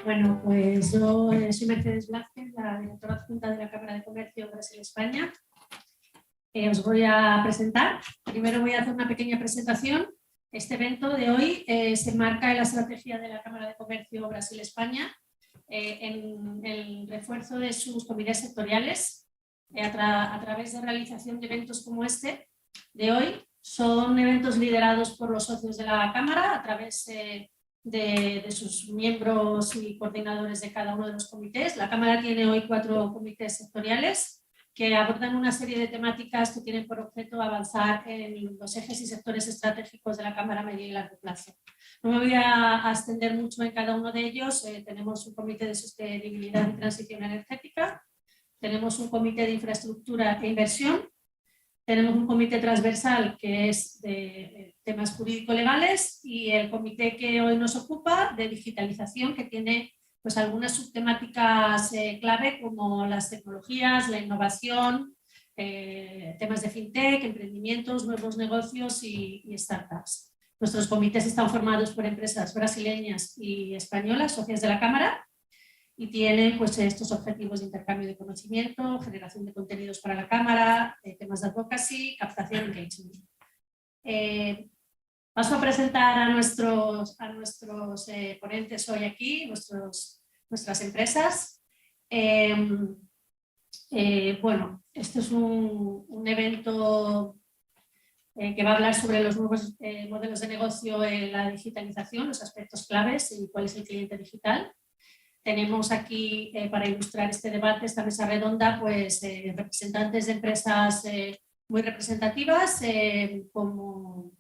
Bueno, pues yo soy Mercedes Blázquez, la directora adjunta de la Cámara de Comercio Brasil-España. Os voy a presentar. Primero voy a hacer una pequeña presentación. Este evento de hoy se enmarca en la estrategia de la Cámara de Comercio Brasil-España en el refuerzo de sus comités sectoriales a través de realización de eventos como este de hoy. Son eventos liderados por los socios de la Cámara a través de sus miembros y coordinadores de cada uno de los comités. La Cámara tiene hoy 4 comités sectoriales que abordan una serie de temáticas que tienen por objeto avanzar en los ejes y sectores estratégicos de la Cámara a medio y largo plazo. No me voy a extender mucho en cada uno de ellos. Tenemos un comité de sostenibilidad y transición energética, tenemos un comité de infraestructura e inversión, tenemos un comité transversal que es de temas jurídico-legales y el comité que hoy nos ocupa de digitalización, que tiene pues algunas subtemáticas clave como las tecnologías, la innovación, temas de fintech, emprendimientos, nuevos negocios y startups. Nuestros comités están formados por empresas brasileñas y españolas, socias de la Cámara, y tienen pues, estos objetivos de intercambio de conocimiento, generación de contenidos para la Cámara, temas de advocacy, captación y engagement. Paso a presentar a nuestros ponentes hoy aquí, nuestras empresas. Bueno, este es un evento que va a hablar sobre los nuevos modelos de negocio en la digitalización, los aspectos claves y cuál es el cliente digital. Tenemos aquí, para ilustrar este debate, esta mesa redonda, pues representantes de empresas muy representativas como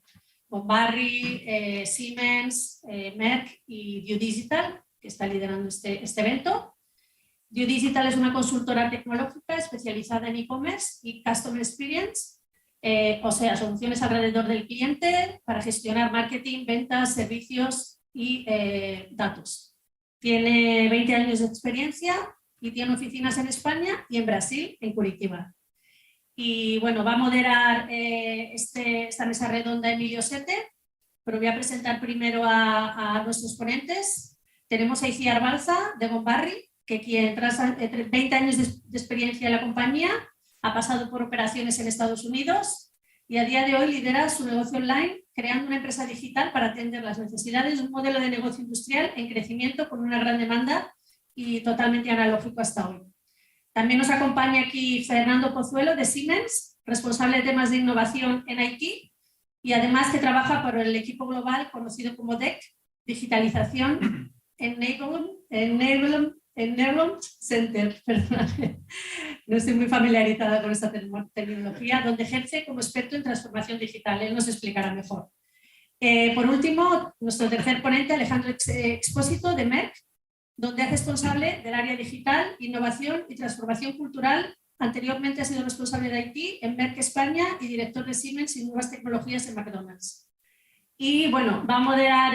Bombarri, Siemens, Merck y View Digital, que está liderando este evento. View Digital es una consultora tecnológica especializada en e-commerce y Customer Experience, o sea, soluciones alrededor del cliente para gestionar marketing, ventas, servicios y datos. Tiene 20 años de experiencia y tiene oficinas en España y en Brasil, en Curitiba. Y bueno, va a moderar esta mesa redonda Emilio Sete, pero voy a presentar primero a nuestros ponentes. Tenemos a Iciar Balza, de Bombarri, que quien tras 20 años de experiencia en la compañía ha pasado por operaciones en Estados Unidos y a día de hoy lidera su negocio online creando una empresa digital para atender las necesidades de un modelo de negocio industrial en crecimiento con una gran demanda y totalmente analógico hasta hoy. También nos acompaña aquí Fernando Pozuelo de Siemens, responsable de temas de innovación en IT y además que trabaja por el equipo global conocido como DEC, Digitalización Enablement Center. No estoy muy familiarizada con esta terminología, donde ejerce como experto en transformación digital. Él nos explicará mejor. Por último, nuestro tercer ponente, Alejandro Expósito de Merck, donde es responsable del área digital, innovación y transformación cultural. Anteriormente ha sido responsable de IT en Merck España y director de Siemens y nuevas tecnologías en McDonald's. Y bueno, va a moderar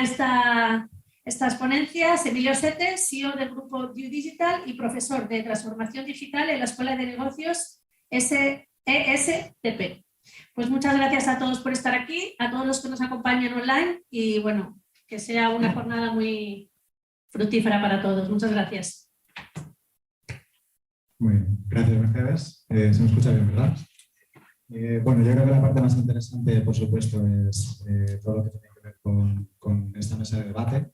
estas ponencias Emilio Sete, CEO del grupo View Digital y profesor de transformación digital en la Escuela de Negocios ESTP. Pues muchas gracias a todos por estar aquí, a todos los que nos acompañan online y bueno, que sea una jornada muy fructífera para todos. Muchas gracias. Muy bien, gracias Mercedes. Se me escucha bien, ¿verdad? Bueno, yo creo que la parte más interesante, por supuesto, es todo lo que tiene que ver con esta mesa de debate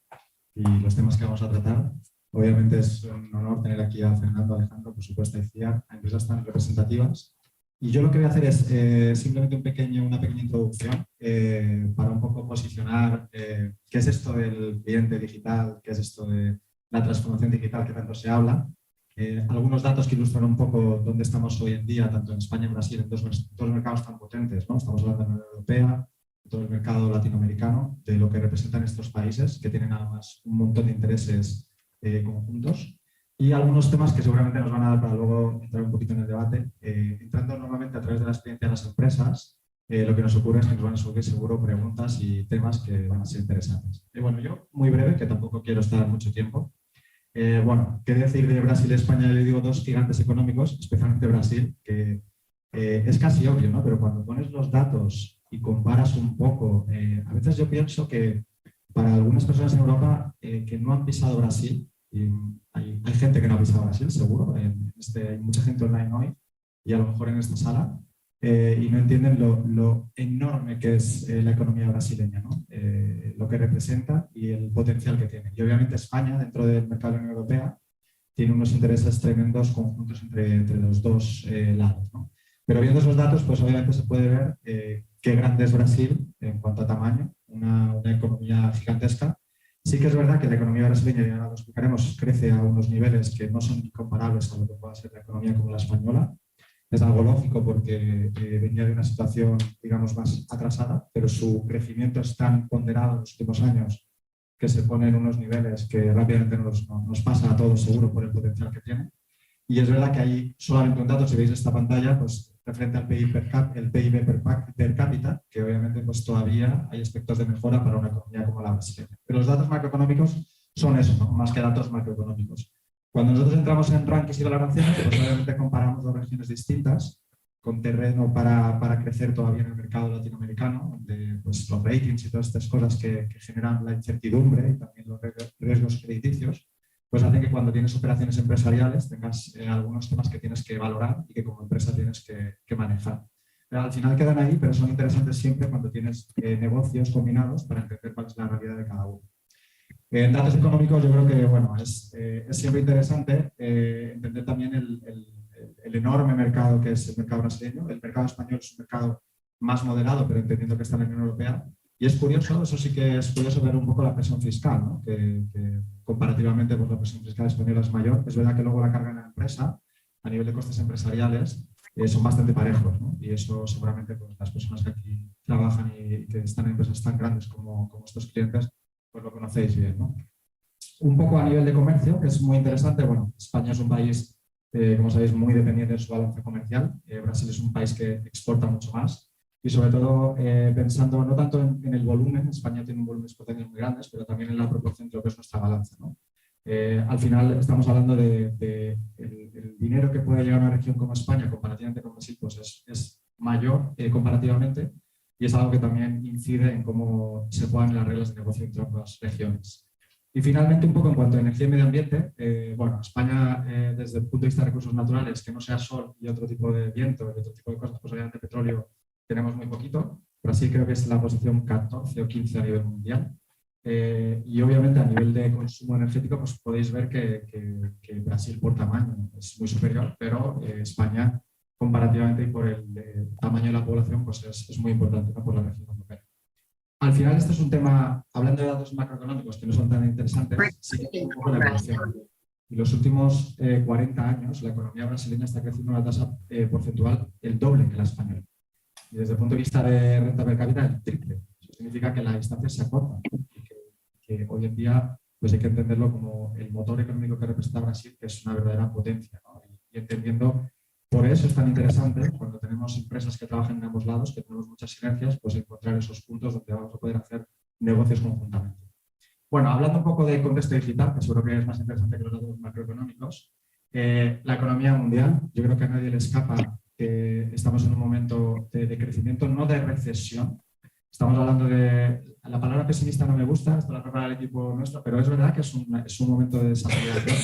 y los temas que vamos a tratar. Obviamente es un honor tener aquí a Fernando, Alejandro, por supuesto, a Iciar, a empresas tan representativas. Y yo lo que voy a hacer es simplemente una pequeña introducción para un poco posicionar qué es esto del cliente digital, qué es esto de la transformación digital que tanto se habla. Algunos datos que ilustran un poco dónde estamos hoy en día, tanto en España y en Brasil, en dos mercados tan potentes, ¿no? Estamos hablando de la Unión Europea, de todo el mercado latinoamericano, de lo que representan estos países, que tienen además un montón de intereses conjuntos. Y algunos temas que seguramente nos van a dar para luego entrar un poquito en el debate. Entrando normalmente a través de la experiencia de las empresas, lo que nos ocurre es que nos van a surgir seguro preguntas y temas que van a ser interesantes. Bueno, yo muy breve, que tampoco quiero estar mucho tiempo. Bueno, ¿qué decir de Brasil y España? Le digo dos gigantes económicos, especialmente Brasil, que es casi obvio, ¿no? Pero cuando pones los datos y comparas un poco, a veces yo pienso que para algunas personas en Europa que no han pisado Brasil, Y hay gente que no ha visitado Brasil, seguro. Hay mucha gente online hoy y a lo mejor en esta sala y no entienden lo enorme que es la economía brasileña, ¿no? Lo que representa y el potencial que tiene. Y obviamente España, dentro del mercado de la Unión Europea, tiene unos intereses tremendos conjuntos entre los dos lados, ¿no? Pero viendo esos datos, pues obviamente se puede ver qué grande es Brasil en cuanto a tamaño, una economía gigantesca. Sí que es verdad que la economía brasileña, y ahora lo explicaremos, crece a unos niveles que no son comparables a lo que pueda ser la economía como la española. Es algo lógico porque venía de una situación, digamos, más atrasada, pero su crecimiento es tan ponderado en los últimos años que se pone en unos niveles que rápidamente nos pasa a todos seguro por el potencial que tiene. Y es verdad que hay solamente un dato, si veis esta pantalla, pues referente al PIB per cápita, que obviamente pues todavía hay aspectos de mejora para una economía como la brasileña. Pero los datos macroeconómicos son eso, ¿no? Más que datos macroeconómicos. Cuando nosotros entramos en rankings y valoraciones, pues obviamente comparamos dos regiones distintas con terreno para crecer todavía en el mercado latinoamericano, donde pues, los ratings y todas estas cosas que generan la incertidumbre y también los riesgos crediticios, pues hacen que cuando tienes operaciones empresariales tengas algunos temas que tienes que valorar y que como empresa tienes que manejar. Pero al final quedan ahí, pero son interesantes siempre cuando tienes negocios combinados para entender cuál es la realidad de cada uno. En datos económicos yo creo que bueno, es siempre interesante entender también el enorme mercado que es el mercado brasileño. El mercado español es un mercado más moderado, pero entendiendo que está en la Unión Europea. Y es curioso, eso sí que es curioso ver un poco la presión fiscal, ¿no? que comparativamente pues, la presión fiscal española es mayor. Es verdad que luego la carga en la empresa, a nivel de costes empresariales, son bastante parejos, ¿no? Y eso seguramente pues, las personas que aquí trabajan y que están en empresas tan grandes como estos clientes, pues lo conocéis bien, ¿no? Un poco a nivel de comercio, que es muy interesante. Bueno, España es un país, como sabéis, muy dependiente de su balanza comercial. Brasil es un país que exporta mucho más. Y sobre todo pensando no tanto en el volumen, España tiene un volumen de exportaciones muy grandes, pero también en la proporción de lo que es nuestra balanza, ¿no? Al final estamos hablando de el dinero que puede llegar a una región como España comparativamente con Brasil, pues es mayor comparativamente, y es algo que también incide en cómo se juegan las reglas de negocio entre ambas regiones. Y finalmente, un poco en cuanto a energía y medio ambiente, bueno, España desde el punto de vista de recursos naturales, que no sea sol y otro tipo de viento y otro tipo de cosas, pues obviamente petróleo tenemos muy poquito. Brasil creo que es la posición 14 o 15 a nivel mundial. Y obviamente a nivel de consumo energético pues podéis ver que Brasil por tamaño es muy superior, pero España comparativamente y por el tamaño de la población pues es muy importante, ¿no? Por la región europea. Al final este es un tema, hablando de datos macroeconómicos que no son tan interesantes, sí que un poco la evolución. En los últimos 40 años la economía brasileña está creciendo a una tasa porcentual el doble que la española. Y desde el punto de vista de renta per cápita, el triple. Eso significa que la distancia se acorta y que hoy en día pues hay que entenderlo como el motor económico que representa Brasil, que es una verdadera potencia, ¿no? Y entendiendo, por eso es tan interesante cuando tenemos empresas que trabajan en ambos lados, que tenemos muchas sinergias, pues encontrar esos puntos donde vamos a poder hacer negocios conjuntamente. Bueno, hablando un poco de contexto digital, que seguro que es más interesante que los datos macroeconómicos, la economía mundial, yo creo que a nadie le escapa que estamos en un momento de crecimiento, no de recesión. Estamos hablando de... La palabra pesimista no me gusta, esto la prepara el equipo nuestro, pero es verdad que es un momento de desaceleración.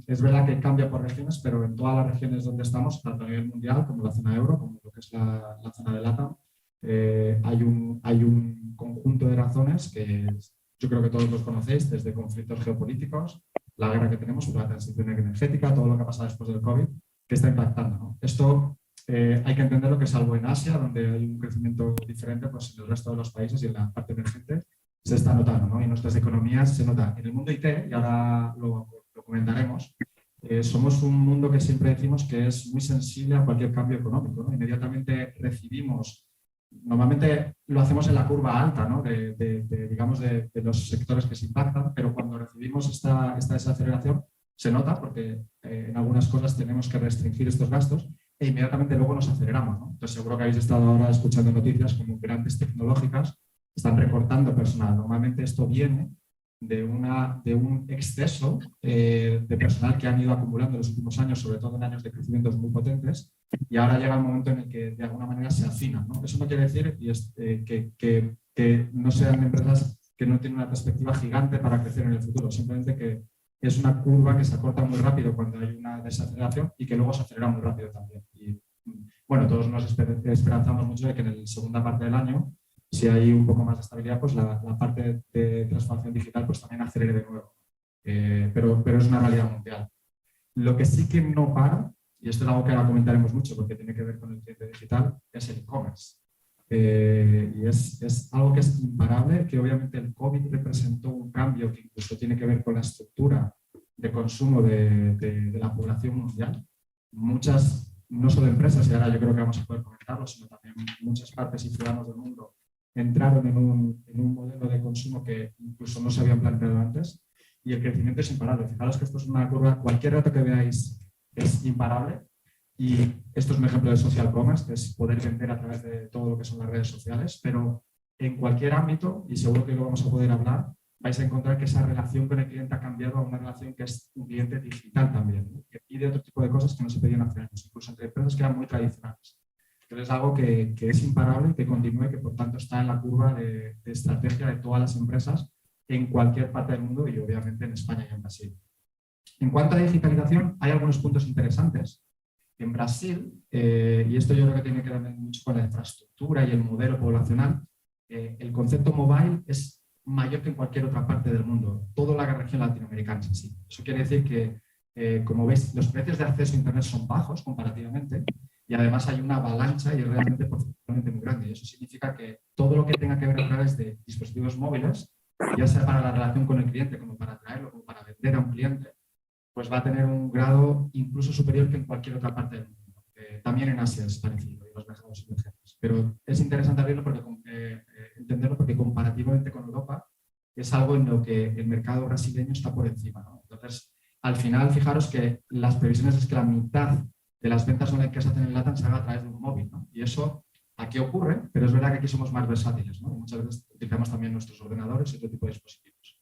Es verdad que cambia por regiones, pero en todas las regiones donde estamos, tanto a nivel mundial como la zona euro, como lo que es la zona de LATAM, hay un conjunto de razones que yo creo que todos los conocéis, desde conflictos geopolíticos, la guerra que tenemos, la transición energética, todo lo que ha pasado después del COVID, que está impactando, ¿no? Esto hay que entenderlo que salvo en Asia, donde hay un crecimiento diferente, pues en el resto de los países y en la parte emergente se está notando, ¿no? Y en nuestras economías se nota. En el mundo IT, y ahora lo comentaremos, somos un mundo que siempre decimos que es muy sensible a cualquier cambio económico, ¿no? Inmediatamente recibimos, normalmente lo hacemos en la curva alta, ¿no? Digamos de los sectores que se impactan, pero cuando recibimos esta desaceleración se nota porque en algunas cosas tenemos que restringir estos gastos e inmediatamente luego nos aceleramos, ¿no? Entonces seguro que habéis estado ahora escuchando noticias como grandes tecnológicas están recortando personal. Normalmente esto viene de un exceso de personal que han ido acumulando en los últimos años, sobre todo en años de crecimientos muy potentes, y ahora llega el momento en el que de alguna manera se afinan, ¿no? Eso no quiere decir que no sean empresas que no tiene una perspectiva gigante para crecer en el futuro, simplemente que es una curva que se acorta muy rápido cuando hay una desaceleración y que luego se acelera muy rápido también. Y, bueno, todos nos esperanzamos mucho de que en la segunda parte del año, si hay un poco más de estabilidad, pues la parte de transformación digital pues también acelere de nuevo. Pero es una realidad mundial. Lo que sí que no para, y esto es algo que ahora comentaremos mucho porque tiene que ver con el cliente digital, es el e-commerce. Y es algo que es imparable, que obviamente el COVID representó un cambio que incluso tiene que ver con la estructura de consumo de la población mundial. Muchas, no solo empresas, y ahora yo creo que vamos a poder comentarlo, sino también muchas partes y ciudadanos del mundo entraron en un modelo de consumo que incluso no se habían planteado antes, y el crecimiento es imparable. Fijaros que esto es una curva, cualquier dato que veáis es imparable, y esto es un ejemplo de social commerce, que es poder vender a través de todo lo que son las redes sociales, pero en cualquier ámbito, y seguro que lo vamos a poder hablar, vais a encontrar que esa relación con el cliente ha cambiado a una relación que es un cliente digital también, ¿no? Que pide otro tipo de cosas que no se pedían hace años, incluso entre empresas que eran muy tradicionales. Entonces es algo que es imparable y que continúe, que por tanto está en la curva de estrategia de todas las empresas en cualquier parte del mundo y obviamente en España y en Brasil. En cuanto a digitalización, hay algunos puntos interesantes. En Brasil, y esto yo creo que tiene que ver mucho con la infraestructura y el modelo poblacional, el concepto mobile es mayor que en cualquier otra parte del mundo. Toda la región latinoamericana es así. Eso quiere decir que, como veis, los precios de acceso a Internet son bajos comparativamente y además hay una avalancha y es realmente muy grande. Y eso significa que todo lo que tenga que ver a través de dispositivos móviles, ya sea para la relación con el cliente, como para atraerlo, como para vender a un cliente, pues va a tener un grado incluso superior que en cualquier otra parte del mundo. También en Asia es parecido, y los mercados emergentes. Pero es interesante entenderlo porque comparativamente con Europa es algo en lo que el mercado brasileño está por encima, ¿no? Entonces, al final, fijaros que las previsiones es que la mitad de las ventas online que se hacen en LATAM se haga a través de un móvil, ¿no? Y eso aquí ocurre, pero es verdad que aquí somos más versátiles, ¿no? Muchas veces utilizamos también nuestros ordenadores y otro tipo de dispositivos.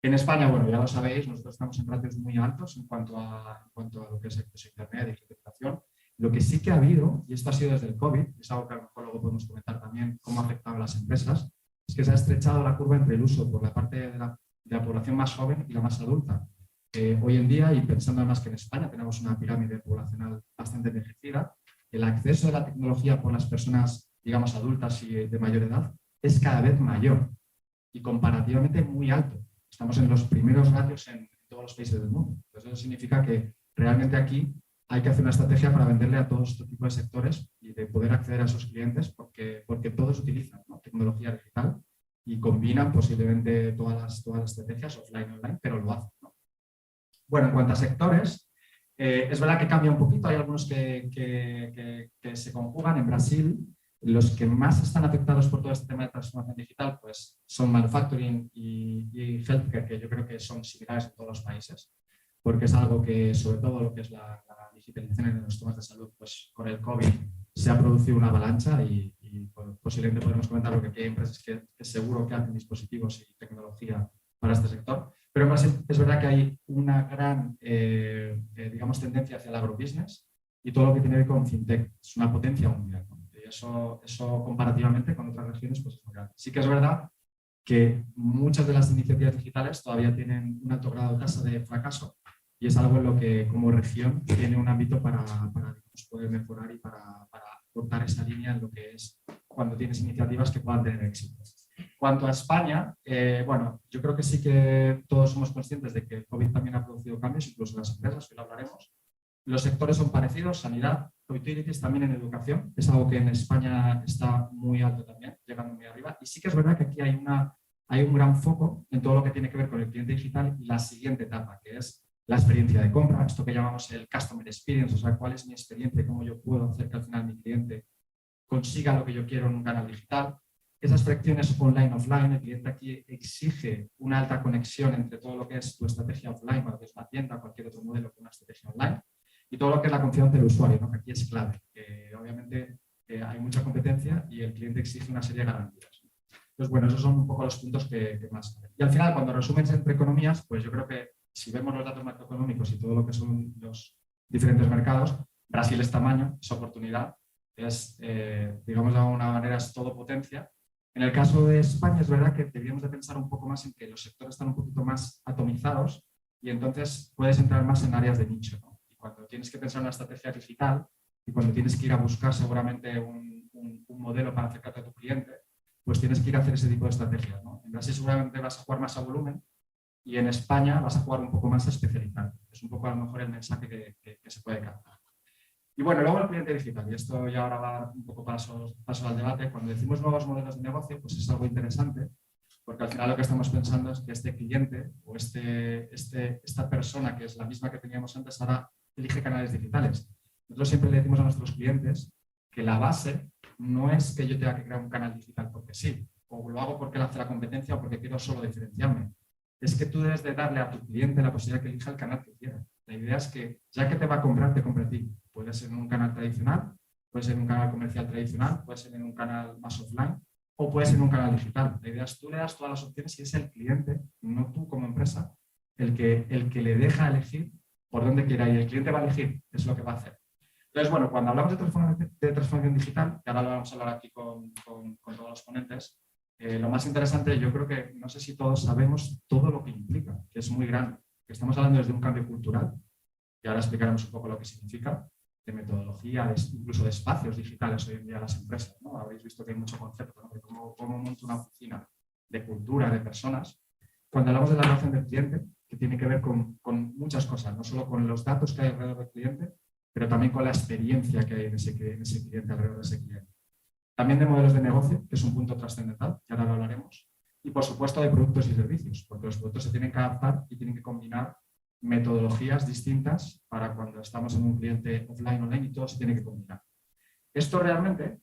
En España, bueno, ya lo sabéis, nosotros estamos en ratios muy altos en cuanto a lo que es acceso a Internet y digitalización. Lo que sí que ha habido, y esto ha sido desde el COVID, es algo que a lo mejor luego podemos comentar también cómo ha afectado a las empresas, es que se ha estrechado la curva entre el uso por la parte de la población más joven y la más adulta. Hoy en día, y pensando además que en España tenemos una pirámide poblacional bastante envejecida, el acceso a la tecnología por las personas, digamos, adultas y de mayor edad es cada vez mayor y comparativamente muy alto. Estamos en los primeros ratios en todos los países del mundo. Entonces, eso significa que realmente aquí hay que hacer una estrategia para venderle a todo este tipo de sectores y de poder acceder a esos clientes porque todos utilizan, ¿no?, tecnología digital y combinan posiblemente todas las estrategias offline y online, pero lo hacen, ¿no? Bueno, en cuanto a sectores, es verdad que cambia un poquito. Hay algunos que se conjugan. En Brasil, los que más están afectados por todo este tema de transformación digital pues, son manufacturing y healthcare, que yo creo que son similares en todos los países, porque es algo que, sobre todo lo que es la digitalización en los temas de salud, pues con el COVID se ha producido una avalancha y posiblemente podremos comentar lo que aquí hay empresas que seguro que hacen dispositivos y tecnología para este sector. Pero en Brasil es verdad que hay una gran digamos, tendencia hacia el agrobusiness y todo lo que tiene que ver con fintech. Es una potencia mundial, ¿no? Eso comparativamente con otras regiones pues es muy grande. Sí que es verdad que muchas de las iniciativas digitales todavía tienen un alto grado de tasa de fracaso y es algo en lo que como región tiene un ámbito para digamos, poder mejorar y para cortar esa línea en lo que es cuando tienes iniciativas que puedan tener éxito. Cuanto a España, bueno, yo creo que sí que todos somos conscientes de que el COVID también ha producido cambios, incluso en las empresas, hoy lo hablaremos. Los sectores son parecidos, sanidad, utilities, también en educación, es algo que en España está muy alto también, llegando muy arriba. Y sí que es verdad que aquí hay un gran foco en todo lo que tiene que ver con el cliente digital y la siguiente etapa, que es la experiencia de compra, esto que llamamos el customer experience, o sea, cuál es mi experiencia y cómo yo puedo hacer que al final mi cliente consiga lo que yo quiero en un canal digital. Esas fricciones online-offline, el cliente aquí exige una alta conexión entre todo lo que es tu estrategia offline, cuando es una tienda o cualquier otro modelo con una estrategia online, y todo lo que es la confianza del usuario, ¿no?, que aquí es clave, que obviamente hay mucha competencia y el cliente exige una serie de garantías. Entonces, bueno, esos son un poco los puntos que más. Y al final, cuando resumes entre economías, pues yo creo que si vemos los datos macroeconómicos y todo lo que son los diferentes mercados, Brasil es tamaño, es oportunidad, es, digamos de alguna manera, es todo potencia. En el caso de España es verdad que deberíamos de pensar un poco más en que los sectores están un poquito más atomizados y entonces puedes entrar más en áreas de nicho, ¿no? Y cuando tienes que pensar en una estrategia digital y cuando tienes que ir a buscar seguramente un modelo para acercarte a tu cliente, pues tienes que ir a hacer ese tipo de estrategias, ¿no? En Brasil seguramente vas a jugar más a volumen y en España vas a jugar un poco más a especializar. Es un poco a lo mejor el mensaje que se puede captar. Y bueno, luego el cliente digital, y esto ya ahora va un poco paso al debate. Cuando decimos nuevos modelos de negocio, pues es algo interesante, porque al final lo que estamos pensando es que este cliente o esta persona, que es la misma que teníamos antes, ahora elige canales digitales. Nosotros siempre le decimos a nuestros clientes que la base no es que yo tenga que crear un canal digital porque sí, o lo hago porque lo hace la competencia o porque quiero solo diferenciarme. Es que tú debes de darle a tu cliente la posibilidad que elija el canal que quiera. La idea es que, ya que te va a comprar, te compre a ti. Puede ser en un canal tradicional, puede ser en un canal comercial tradicional, puede ser en un canal más offline o puede ser en un canal digital. La idea es que tú le das todas las opciones y es el cliente, no tú como empresa, el que le deja elegir por dónde quiera ir. El cliente va a elegir, es lo que va a hacer. Entonces, bueno, cuando hablamos de transformación digital, que ahora lo vamos a hablar aquí con todos los ponentes, lo más interesante, yo creo que no sé si todos sabemos todo lo que implica, que es muy grande. Que estamos hablando desde un cambio cultural, y ahora explicaremos un poco lo que significa, de metodología, incluso de espacios digitales hoy en día a las empresas, ¿no? Habéis visto que hay mucho concepto, ¿no? De cómo monto una oficina, de cultura, de personas. Cuando hablamos de la relación del cliente, que tiene que ver con muchas cosas, no solo con los datos que hay alrededor del cliente, pero también con la experiencia que hay en ese cliente, alrededor de ese cliente. También de modelos de negocio, que es un punto trascendental, que ahora lo hablaremos. Y, por supuesto, de productos y servicios, porque los productos se tienen que adaptar y tienen que combinar metodologías distintas para cuando estamos en un cliente offline, online, y todo se tiene que combinar. Esto realmente,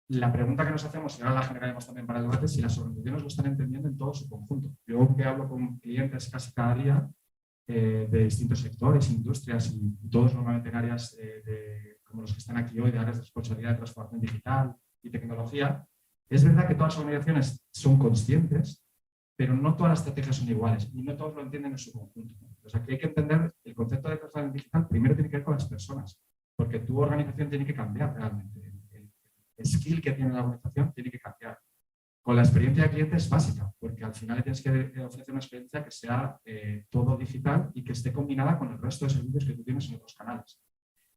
la pregunta que nos hacemos, y ahora la generaremos también para el debate, es si las organizaciones lo están entendiendo en todo su conjunto. Yo que hablo con clientes casi cada día de distintos sectores, industrias, y todos normalmente en áreas como los que están aquí hoy, de áreas de responsabilidad de transformación digital y tecnología, es verdad que todas las organizaciones son conscientes, pero no todas las estrategias son iguales y no todos lo entienden en su conjunto. O sea, que hay que entender el concepto de transformación digital. Primero tiene que ver con las personas, porque tu organización tiene que cambiar realmente. El skill que tiene la organización tiene que cambiar. Con la experiencia de cliente es básica, porque al final tienes que ofrecer una experiencia que sea todo digital y que esté combinada con el resto de servicios que tú tienes en otros canales.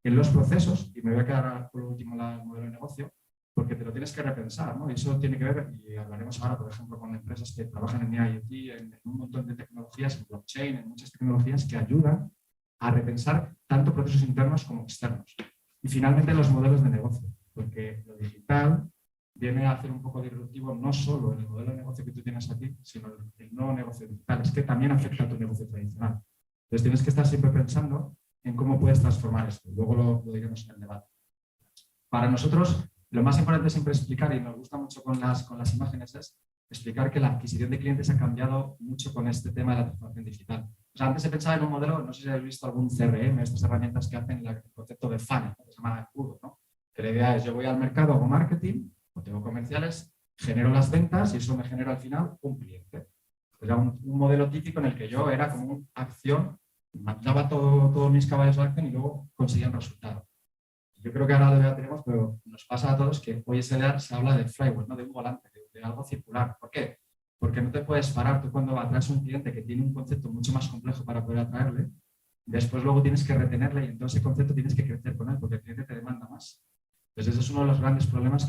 En los procesos, y me voy a quedar por último el modelo de negocio, porque te lo tienes que repensar, ¿no? Y eso tiene que ver, y hablaremos ahora, por ejemplo, con empresas que trabajan en IoT, en un montón de tecnologías, en blockchain, en muchas tecnologías que ayudan a repensar tanto procesos internos como externos. Y finalmente los modelos de negocio, porque lo digital viene a hacer un poco disruptivo no solo en el modelo de negocio que tú tienes aquí, sino el nuevo negocio digital. Es que también afecta a tu negocio tradicional. Entonces tienes que estar siempre pensando en cómo puedes transformar esto. Luego lo diremos en el debate. Para nosotros, lo más importante es siempre explicar, y nos gusta mucho con las imágenes, es explicar que la adquisición de clientes ha cambiado mucho con este tema de la transformación digital. O sea, antes se pensaba en un modelo, no sé si habéis visto algún CRM, estas herramientas que hacen el concepto de funnel, que se llama embudo, ¿no? Que la idea es, yo voy al mercado, hago marketing, o tengo comerciales, genero las ventas y eso me genera al final un cliente. Era un modelo típico en el que yo era como una acción, mandaba todos mis caballos a la acción y luego conseguía un resultado. Yo creo que ahora lo tenemos, pero nos pasa a todos que hoy se habla de flywheel, ¿no? De un volante, de algo circular. ¿Por qué? Porque no te puedes parar. Tú cuando atraes a un cliente que tiene un concepto mucho más complejo para poder atraerle, después luego tienes que retenerle y en todo ese concepto tienes que crecer con él porque el cliente te demanda más. Entonces ese es uno de los grandes problemas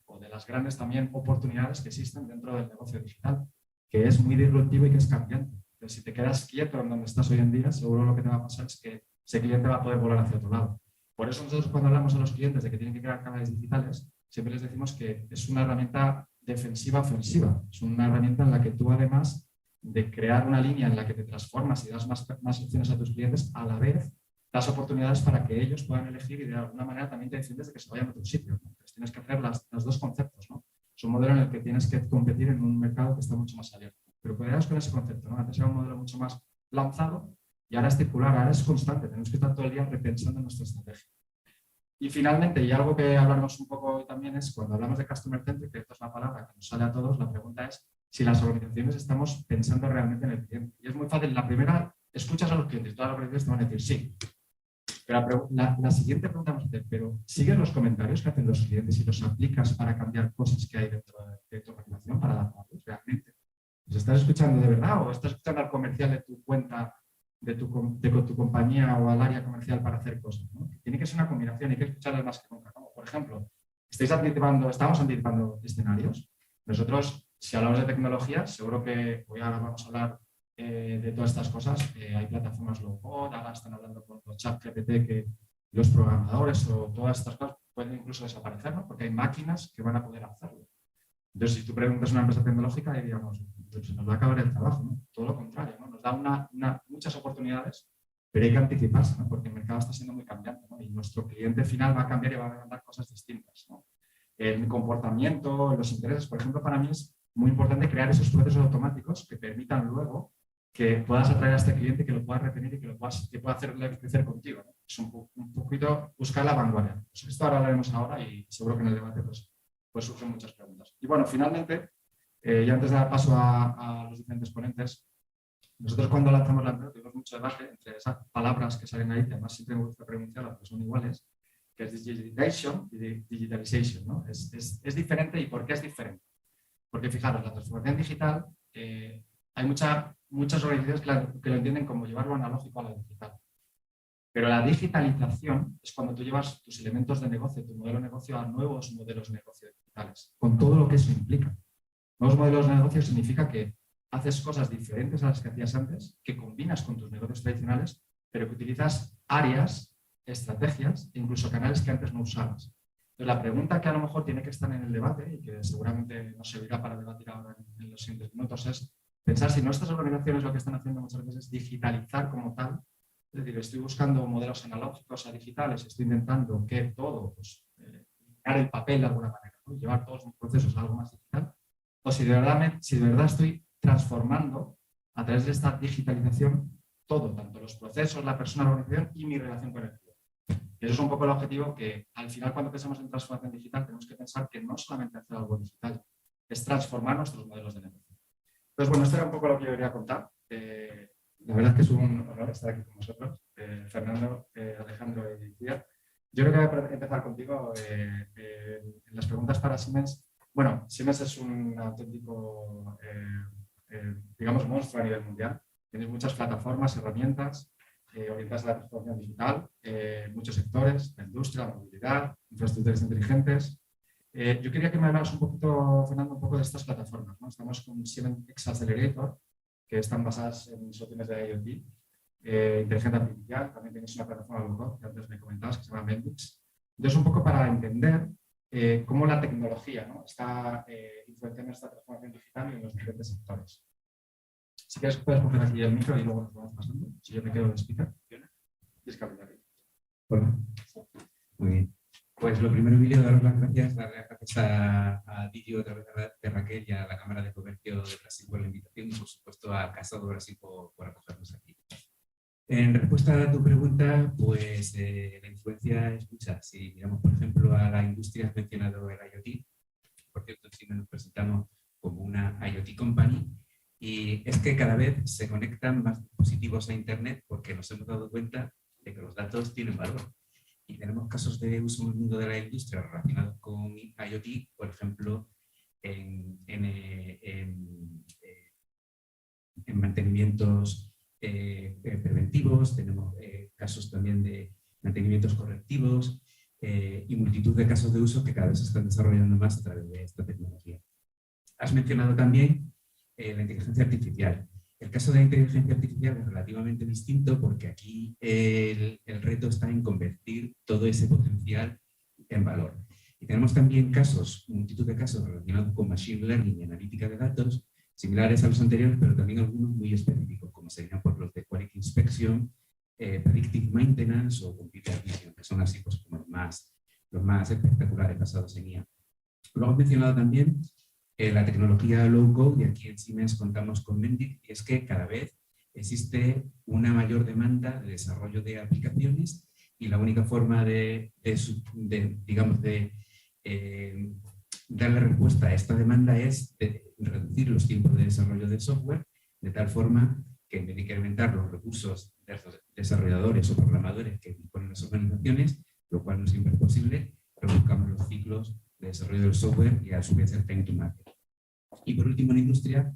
o de las grandes también oportunidades que existen dentro del negocio digital, que es muy disruptivo y que es cambiante. Entonces si te quedas quieto en donde estás hoy en día, seguro lo que te va a pasar es que ese cliente va a poder volar hacia otro lado. Por eso nosotros cuando hablamos a los clientes de que tienen que crear canales digitales, siempre les decimos que es una herramienta defensiva-ofensiva. Es una herramienta en la que tú, además de crear una línea en la que te transformas y das más opciones a tus clientes, a la vez das oportunidades para que ellos puedan elegir y de alguna manera también te defiendes de que se vayan a otro sitio, ¿no? Entonces tienes que hacer los dos conceptos, ¿no? Es un modelo en el que tienes que competir en un mercado que está mucho más abierto. Pero quedaos con ese concepto, ¿no? Antes era un modelo mucho más lanzado y ahora es circular, ahora es constante. Tenemos que estar todo el día repensando nuestra estrategia. Y finalmente, y algo que hablaremos un poco hoy también es cuando hablamos de Customer Centric, que esto es una palabra que nos sale a todos, la pregunta es si las organizaciones estamos pensando realmente en el cliente. Y es muy fácil. La primera, escuchas a los clientes, todas las organizaciones te van a decir sí. Pero la siguiente pregunta vamos a hacer, pero ¿sigues los comentarios que hacen los clientes y los aplicas para cambiar cosas que hay dentro de tu organización, para adaptarlos realmente? ¿Los estás escuchando de verdad o estás escuchando al comercial de tu cuenta, de tu compañía o al área comercial para hacer cosas, ¿no? Tiene que ser una combinación, hay que escucharles más que nunca, ¿no? Por ejemplo, estamos anticipando escenarios. Nosotros, si hablamos de tecnología, seguro que hoy ahora vamos a hablar de todas estas cosas. Hay plataformas low-code, ahora están hablando con los chat GPT que los programadores o todas estas cosas pueden incluso desaparecer, ¿no? Porque hay máquinas que van a poder hacerlo. Entonces, si tú preguntas a una empresa tecnológica, diríamos, se nos va a acabar el trabajo, ¿no? Todo lo contrario, ¿no? Nos da muchas oportunidades, pero hay que anticiparse, ¿no? Porque el mercado está siendo muy cambiante, ¿no? Y nuestro cliente final va a cambiar y va a demandar cosas distintas, ¿no? El comportamiento, los intereses, por ejemplo, para mí es muy importante crear esos procesos automáticos que permitan luego que puedas atraer a este cliente, que lo puedas retener y que pueda hacerle crecer contigo, ¿no? Es un poquito buscar la vanguardia. Pues esto ahora hablaremos ahora y seguro que en el debate pues surgen muchas preguntas. Y bueno, finalmente, y antes de dar paso a los diferentes ponentes, nosotros cuando lanzamos la empresa tuvimos mucho debate entre esas palabras que salen ahí, que además siempre me gusta pronunciarlas porque son iguales, que es digitalization y digitalization, ¿no? Es diferente. ¿Y por qué es diferente? Porque fijaros, la transformación digital, hay muchas organizaciones que lo entienden como llevarlo analógico a lo digital. Pero la digitalización es cuando tú llevas tus elementos de negocio, tu modelo de negocio a nuevos modelos de negocio digitales, con todo lo que eso implica. Nuevos modelos de negocio significa que haces cosas diferentes a las que hacías antes, que combinas con tus negocios tradicionales, pero que utilizas áreas, estrategias e incluso canales que antes no usabas. Entonces, la pregunta que a lo mejor tiene que estar en el debate y que seguramente nos servirá para debatir ahora en los siguientes minutos es pensar si nuestras organizaciones lo que están haciendo muchas veces es digitalizar como tal. Es decir, estoy buscando modelos analógicos a digitales, estoy intentando que todo, pues, eliminar el papel de alguna manera, ¿no? Llevar todos los procesos a algo más digital. O si de verdad estoy transformando a través de esta digitalización todo, tanto los procesos, la persona, la organización y mi relación con el cliente. Eso es un poco el objetivo que al final cuando pensamos en transformación digital tenemos que pensar que no solamente hacer algo digital, es transformar nuestros modelos de negocio. Entonces, bueno, esto era un poco lo que yo quería contar. La verdad es que es un honor estar aquí con vosotros, Fernando, Alejandro y Lucía. Yo creo que voy a empezar contigo en las preguntas para Siemens. Bueno, Siemens es un auténtico, digamos, monstruo a nivel mundial. Tienes muchas plataformas, herramientas orientadas a la transformación digital, muchos sectores, la industria, la movilidad, infraestructuras inteligentes. Yo quería que me hablaras un poquito, Fernando, un poco de estas plataformas, ¿no? Estamos con Siemens X Accelerator, que están basadas en soluciones de IoT, inteligencia artificial. También tenéis una plataforma low-code que antes me comentabas que se llama Mendix. Entonces, un poco para entender cómo la tecnología, ¿no? está influenciando esta transformación digital en los diferentes sectores. Si quieres, puedes coger aquí el micro y luego nos vamos pasando. Si yo me quedo de speaker, tienes que abrir aquí. Hola. Muy bien. Pues lo primero, Emilio, daros las gracias, darle las gracias a Didio, de Raquel y a la Cámara de Comercio de Brasil por la invitación y, por supuesto, a Casado Brasil por acogernos aquí. En respuesta a tu pregunta, pues la influencia es mucha. Si miramos, por ejemplo, a la industria, has mencionado el IoT. Por cierto, en China nos presentamos como una IoT company. Y es que cada vez se conectan más dispositivos a Internet porque nos hemos dado cuenta de que los datos tienen valor. Y tenemos casos de uso en el mundo de la industria relacionados con IoT, por ejemplo, en mantenimientos preventivos, tenemos casos también de mantenimientos correctivos y multitud de casos de uso que cada vez se están desarrollando más a través de esta tecnología. Has mencionado también la inteligencia artificial. El caso de la inteligencia artificial es relativamente distinto porque aquí el reto está en convertir todo ese potencial en valor. Y tenemos también multitud de casos relacionados con Machine Learning y analítica de datos, similares a los anteriores, pero también algunos muy específicos, como serían por los de Quality Inspection, Predictive Maintenance o Computer Vision, que son así pues, como los más espectaculares basados en IA. Luego he mencionado también la tecnología low-code, y aquí en Siemens contamos con Mendix, y es que cada vez existe una mayor demanda de desarrollo de aplicaciones y la única forma de darle respuesta a esta demanda es reducir los tiempos de desarrollo del software de tal forma que en vez de incrementar los recursos de desarrolladores o programadores que disponen las organizaciones, lo cual no siempre es posible, reduzcamos los ciclos de desarrollo del software y a su vez el time to market. Y por último, en industria,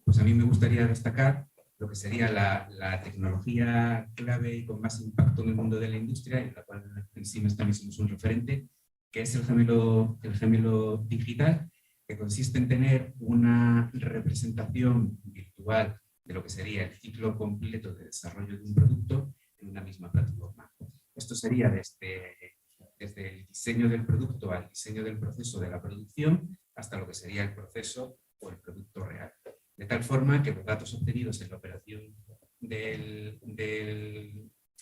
pues a mí me gustaría destacar lo que sería la tecnología clave y con más impacto en el mundo de la industria, en la cual en Siemens también somos un referente, que es el gemelo digital, que consiste en tener una representación virtual de lo que sería el ciclo completo de desarrollo de un producto en una misma plataforma. Esto sería desde el diseño del producto al diseño del proceso de la producción hasta lo que sería el proceso o el producto real. De tal forma que los datos obtenidos en la operación, en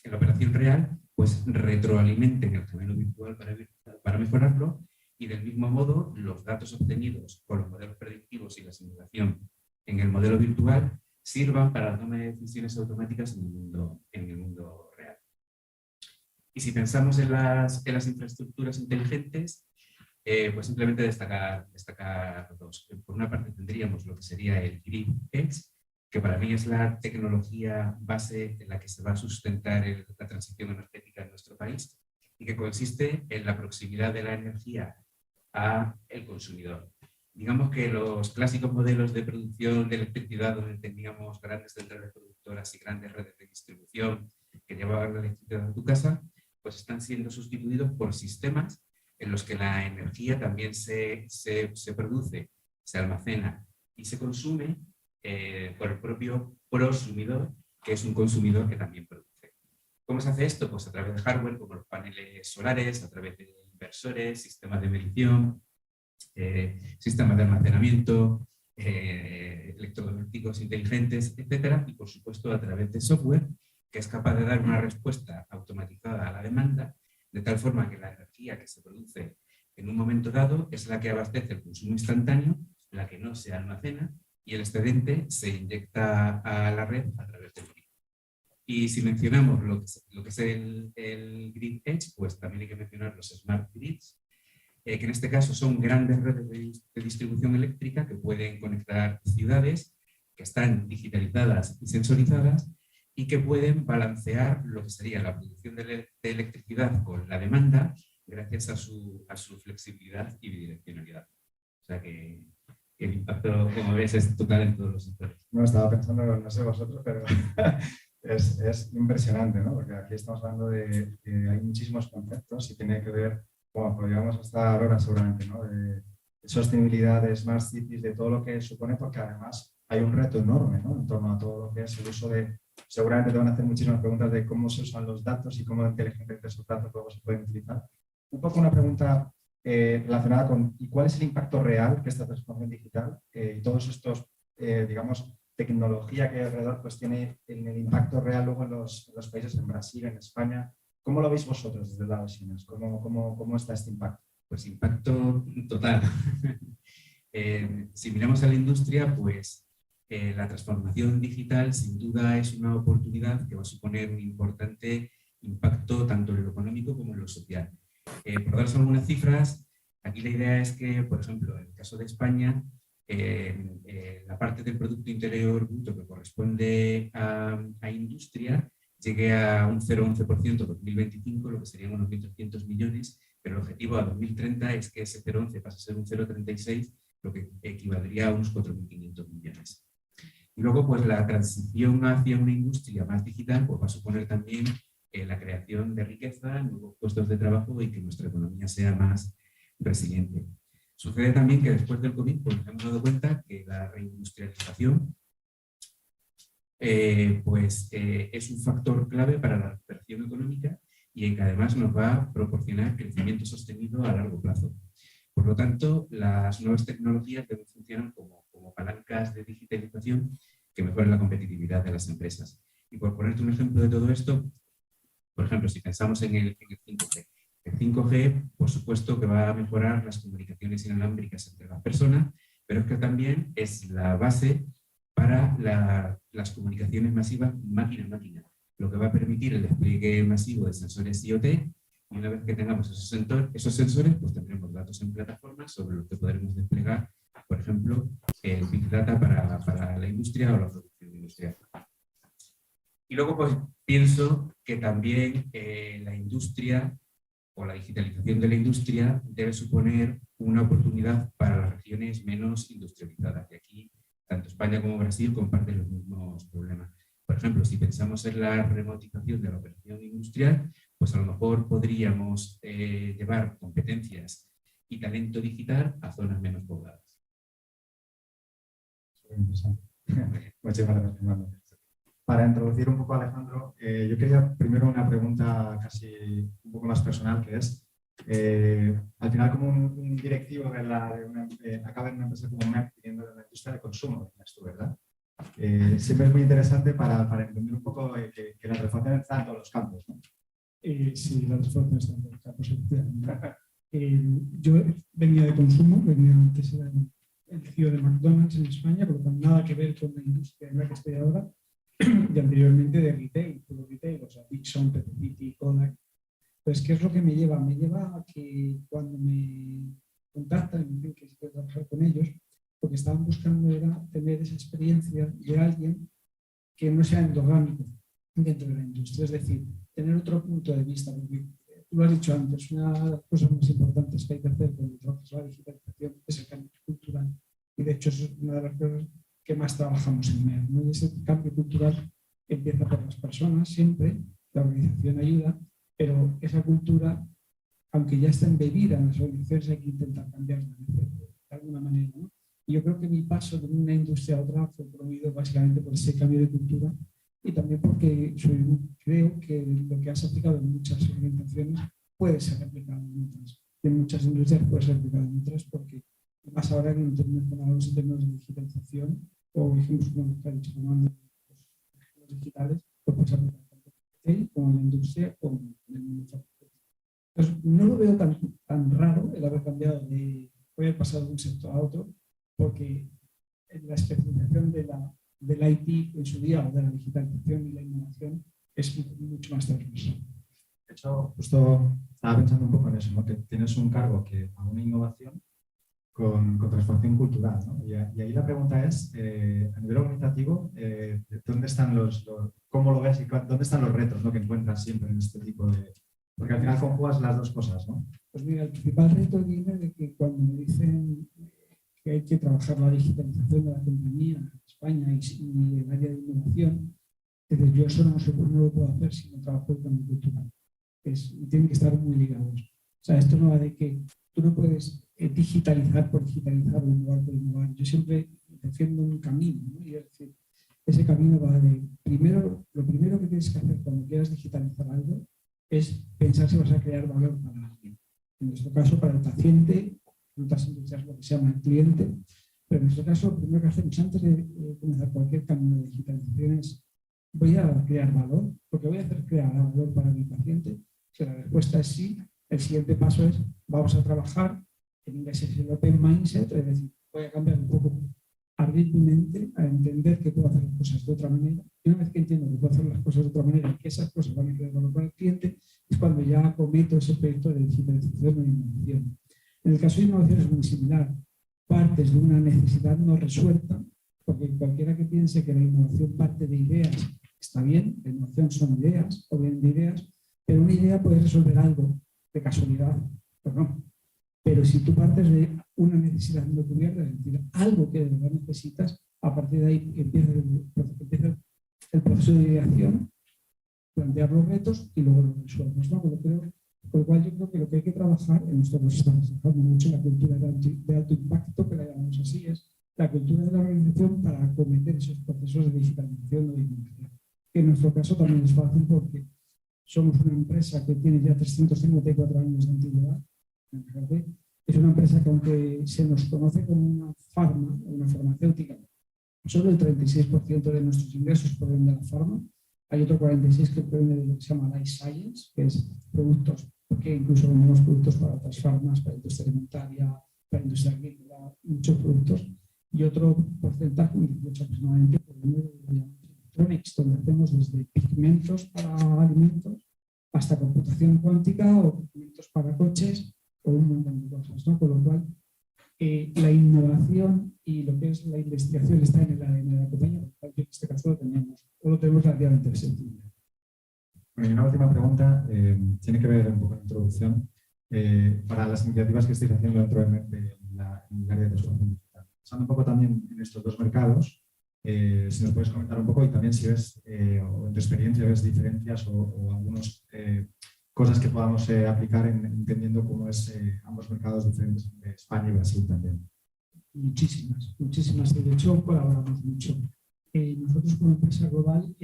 la operación real pues retroalimenten el gemelo virtual para mejorarlo, y del mismo modo los datos obtenidos con los modelos predictivos y la simulación en el modelo virtual sirvan para la toma de decisiones automáticas en el mundo real. Y si pensamos en las infraestructuras inteligentes, pues simplemente destacar dos. Por una parte tendríamos lo que sería el Grid Edge, que para mí es la tecnología base en la que se va a sustentar la transición energética en nuestro país, y que consiste en la proximidad de la energía al consumidor. Digamos que los clásicos modelos de producción de electricidad, donde teníamos grandes centrales productoras y grandes redes de distribución que llevaban la electricidad a tu casa, pues están siendo sustituidos por sistemas en los que la energía también se produce, se almacena y se consume por el propio prosumidor, que es un consumidor que también produce. ¿Cómo se hace esto? Pues a través de hardware como los paneles solares, a través de inversores, sistemas de medición, sistemas de almacenamiento, electrodomésticos inteligentes, etcétera, y por supuesto a través de software que es capaz de dar una respuesta automatizada a la demanda, de tal forma que la energía que se produce en un momento dado es la que abastece el consumo instantáneo, la que no se almacena, y el excedente se inyecta a la red a través del grid. Y si mencionamos lo que es el Grid Edge, pues también hay que mencionar los Smart Grids, que en este caso son grandes redes de distribución eléctrica que pueden conectar ciudades, que están digitalizadas y sensorizadas, y que pueden balancear lo que sería la producción de electricidad con la demanda gracias a su flexibilidad y bidireccionalidad. O sea que el impacto, como ves, es total en todos los sectores. No, estaba pensando, no sé vosotros, pero es impresionante, ¿no? Porque aquí estamos hablando de que hay muchísimos conceptos y tiene que ver, bueno, podríamos estar horas seguramente, ¿no? De sostenibilidad, de smart cities, de todo lo que supone, porque además hay un reto enorme, ¿no? En torno a todo lo que es el uso de... Seguramente te van a hacer muchísimas preguntas de cómo se usan los datos y cómo inteligentemente esos datos luego se pueden utilizar. Un poco una pregunta relacionada con ¿y cuál es el impacto real que esta transformación digital y todos estos, digamos, tecnología que hay alrededor pues tiene en el impacto real luego en los países, en Brasil, en España? ¿Cómo lo veis vosotros desde el lado de Siemens? ¿Cómo está este impacto? Pues impacto total. Si miramos a la industria, pues la transformación digital sin duda es una oportunidad que va a suponer un importante impacto tanto en lo económico como en lo social. Por daros algunas cifras, aquí la idea es que, por ejemplo, en el caso de España, la parte del Producto Interior Bruto que corresponde a industria llegue a un 0,11% en 2025, lo que serían unos 1.300 millones, pero el objetivo a 2030 es que ese 0,11 pase a ser un 0,36, lo que equivaldría a unos 4.500 millones. Y luego, pues la transición hacia una industria más digital pues, va a suponer también la creación de riqueza, nuevos puestos de trabajo y que nuestra economía sea más resiliente. Sucede también que después del COVID pues, nos hemos dado cuenta que la reindustrialización es un factor clave para la recuperación económica y que además nos va a proporcionar crecimiento sostenido a largo plazo. Por lo tanto, las nuevas tecnologías deben funcionar como palancas de digitalización que mejoren la competitividad de las empresas. Y por ponerte un ejemplo de todo esto, por ejemplo, si pensamos en el 5G. El 5G, por supuesto, que va a mejorar las comunicaciones inalámbricas entre las personas, pero es que también es la base para las comunicaciones masivas máquina-máquina, lo que va a permitir el despliegue masivo de sensores IoT. Y una vez que tengamos esos sensores, pues tendremos datos en plataformas sobre los que podremos desplegar, por ejemplo, el Big Data para la industria o la producción industrial. Y luego pues pienso que también la industria o la digitalización de la industria debe suponer una oportunidad para las regiones menos industrializadas. Y aquí tanto España como Brasil comparten los mismos problemas. Por ejemplo, si pensamos en la remotización de la operación industrial, pues a lo mejor podríamos llevar competencias y talento digital a zonas menos pobladas. Muy interesante. Muchas gracias, Fernando. Para introducir un poco a Alejandro, yo quería primero una pregunta casi un poco más personal, que es, al final como un directivo acaba en una empresa como MEP pidiendo la industria de consumo, ¿verdad? Siempre es muy interesante para entender un poco que la transformación está en todos los campos, ¿no? Sí, la transformación está en todos los campos, efectivamente. Yo venía de consumo, antes era el CEO de McDonald's en España, pero con nada que ver con la industria en la que estoy ahora, y anteriormente de retail, puro retail, o sea, Dixon, Pepsi, Kodak. Pues, ¿qué es lo que me lleva? Me lleva a que cuando me contactan y me dicen que se puede trabajar con ellos, lo que estaban buscando era tener esa experiencia de alguien que no sea endogámico dentro de la industria, es decir, tener otro punto de vista, porque tú lo has dicho antes, una de las cosas más importantes que hay que hacer cuando trabajas la digitalización es el cambio cultural, y de hecho es una de las cosas que más trabajamos en MER, ¿no? Y ese cambio cultural empieza por las personas, siempre, la organización ayuda, pero esa cultura, aunque ya está embebida en las organizaciones, hay que intentar cambiarla de alguna manera, ¿no? Y yo creo que mi paso de una industria a otra fue promovido básicamente por ese cambio de cultura y también porque creo que lo que has aplicado en muchas organizaciones puede ser aplicado en otras. En muchas industrias puede ser aplicado en otras, porque más ahora que mencionamos en términos de digitalización o ejemplos como que ha dicho Fernando, los digitales, pues puede ser aplicado tanto como en la industria como en el mundo farmacéutico. Entonces, no lo veo tan raro el haber cambiado haber pasado de un sector a otro, porque la especialización del IT en su día, o de la digitalización y la innovación, es mucho más transversal. De hecho, justo estaba pensando un poco en eso, ¿no? Que tienes un cargo que a una innovación con transformación cultural, ¿no? Y ahí la pregunta es, a nivel organizativo, ¿dónde están cómo lo ves y dónde están los retos, ¿no? Que encuentras siempre en este tipo de... Porque al final conjugas las dos cosas, ¿no? Pues mira, el principal reto viene de que cuando me dicen que hay que trabajar la digitalización de la compañía en España y el área de innovación, yo eso no lo puedo hacer si no trabajo el cambio cultural. Tienen que estar muy ligados. O sea, esto no va de que tú no puedes digitalizar por digitalizar o innovar por innovar. Yo siempre defiendo un camino, ¿no? Y es decir, ese camino va de, lo primero que tienes que hacer cuando quieras digitalizar algo es pensar si vas a crear valor para alguien. En nuestro caso, para el paciente, en otras industrias lo que se llama el cliente, pero en nuestro caso, lo primero que hacemos antes de comenzar cualquier camino de digitalización es, ¿voy a crear valor? Porque voy a hacer crear valor para mi paciente. Si la respuesta es sí, el siguiente paso es, vamos a trabajar, en inglés es el open mindset, es decir, voy a cambiar un poco, abrir mi mente a entender que puedo hacer las cosas de otra manera. Y una vez que entiendo que puedo hacer las cosas de otra manera y que esas cosas van a crear valor para el cliente, es cuando ya cometo ese proyecto de digitalización o innovación. En el caso de innovación es muy similar. Partes de una necesidad no resuelta, porque cualquiera que piense que la innovación parte de ideas está bien, la innovación son ideas o vienen de ideas, pero una idea puede resolver algo de casualidad, pues no. Pero si tú partes de una necesidad no cubierta, es decir, algo que de verdad necesitas, a partir de ahí empieza el proceso de ideación, plantear los retos y luego los resuelves, ¿no? Por lo cual yo creo que lo que hay que trabajar, en nuestro caso estamos trabajando mucho en la cultura de alto impacto, que la llamamos así, es la cultura de la organización para acometer esos procesos de digitalización o de innovación. Que en nuestro caso también es fácil porque somos una empresa que tiene ya 354 años de antigüedad. Es una empresa que, aunque se nos conoce como una farmacéutica, solo el 36% de nuestros ingresos provienen de la farma. Hay otro 46% que proviene de lo que se llama Life Science, que es productos, porque incluso vendemos productos para otras farmas, para industria alimentaria, para industria agrícola, muchos productos. Y otro porcentaje, un 18% aproximadamente, proviene de electronics, donde hacemos desde pigmentos para alimentos hasta computación cuántica o pigmentos para coches o un montón de cosas, ¿no? Con lo cual, la innovación y lo que es la investigación está en el ADN de la compañía, en este caso lo tenemos relativamente sencillo. Bueno, y una última pregunta, tiene que ver un poco con la introducción, para las iniciativas que estáis haciendo dentro en el área de transformación digital. Pensando un poco también en estos dos mercados, si nos puedes comentar un poco y también si ves, o en tu experiencia ves diferencias o algunas cosas que podamos aplicar entendiendo cómo es ambos mercados diferentes entre España y Brasil también. Muchísimas. De hecho, colaboramos mucho. Nosotros como empresa global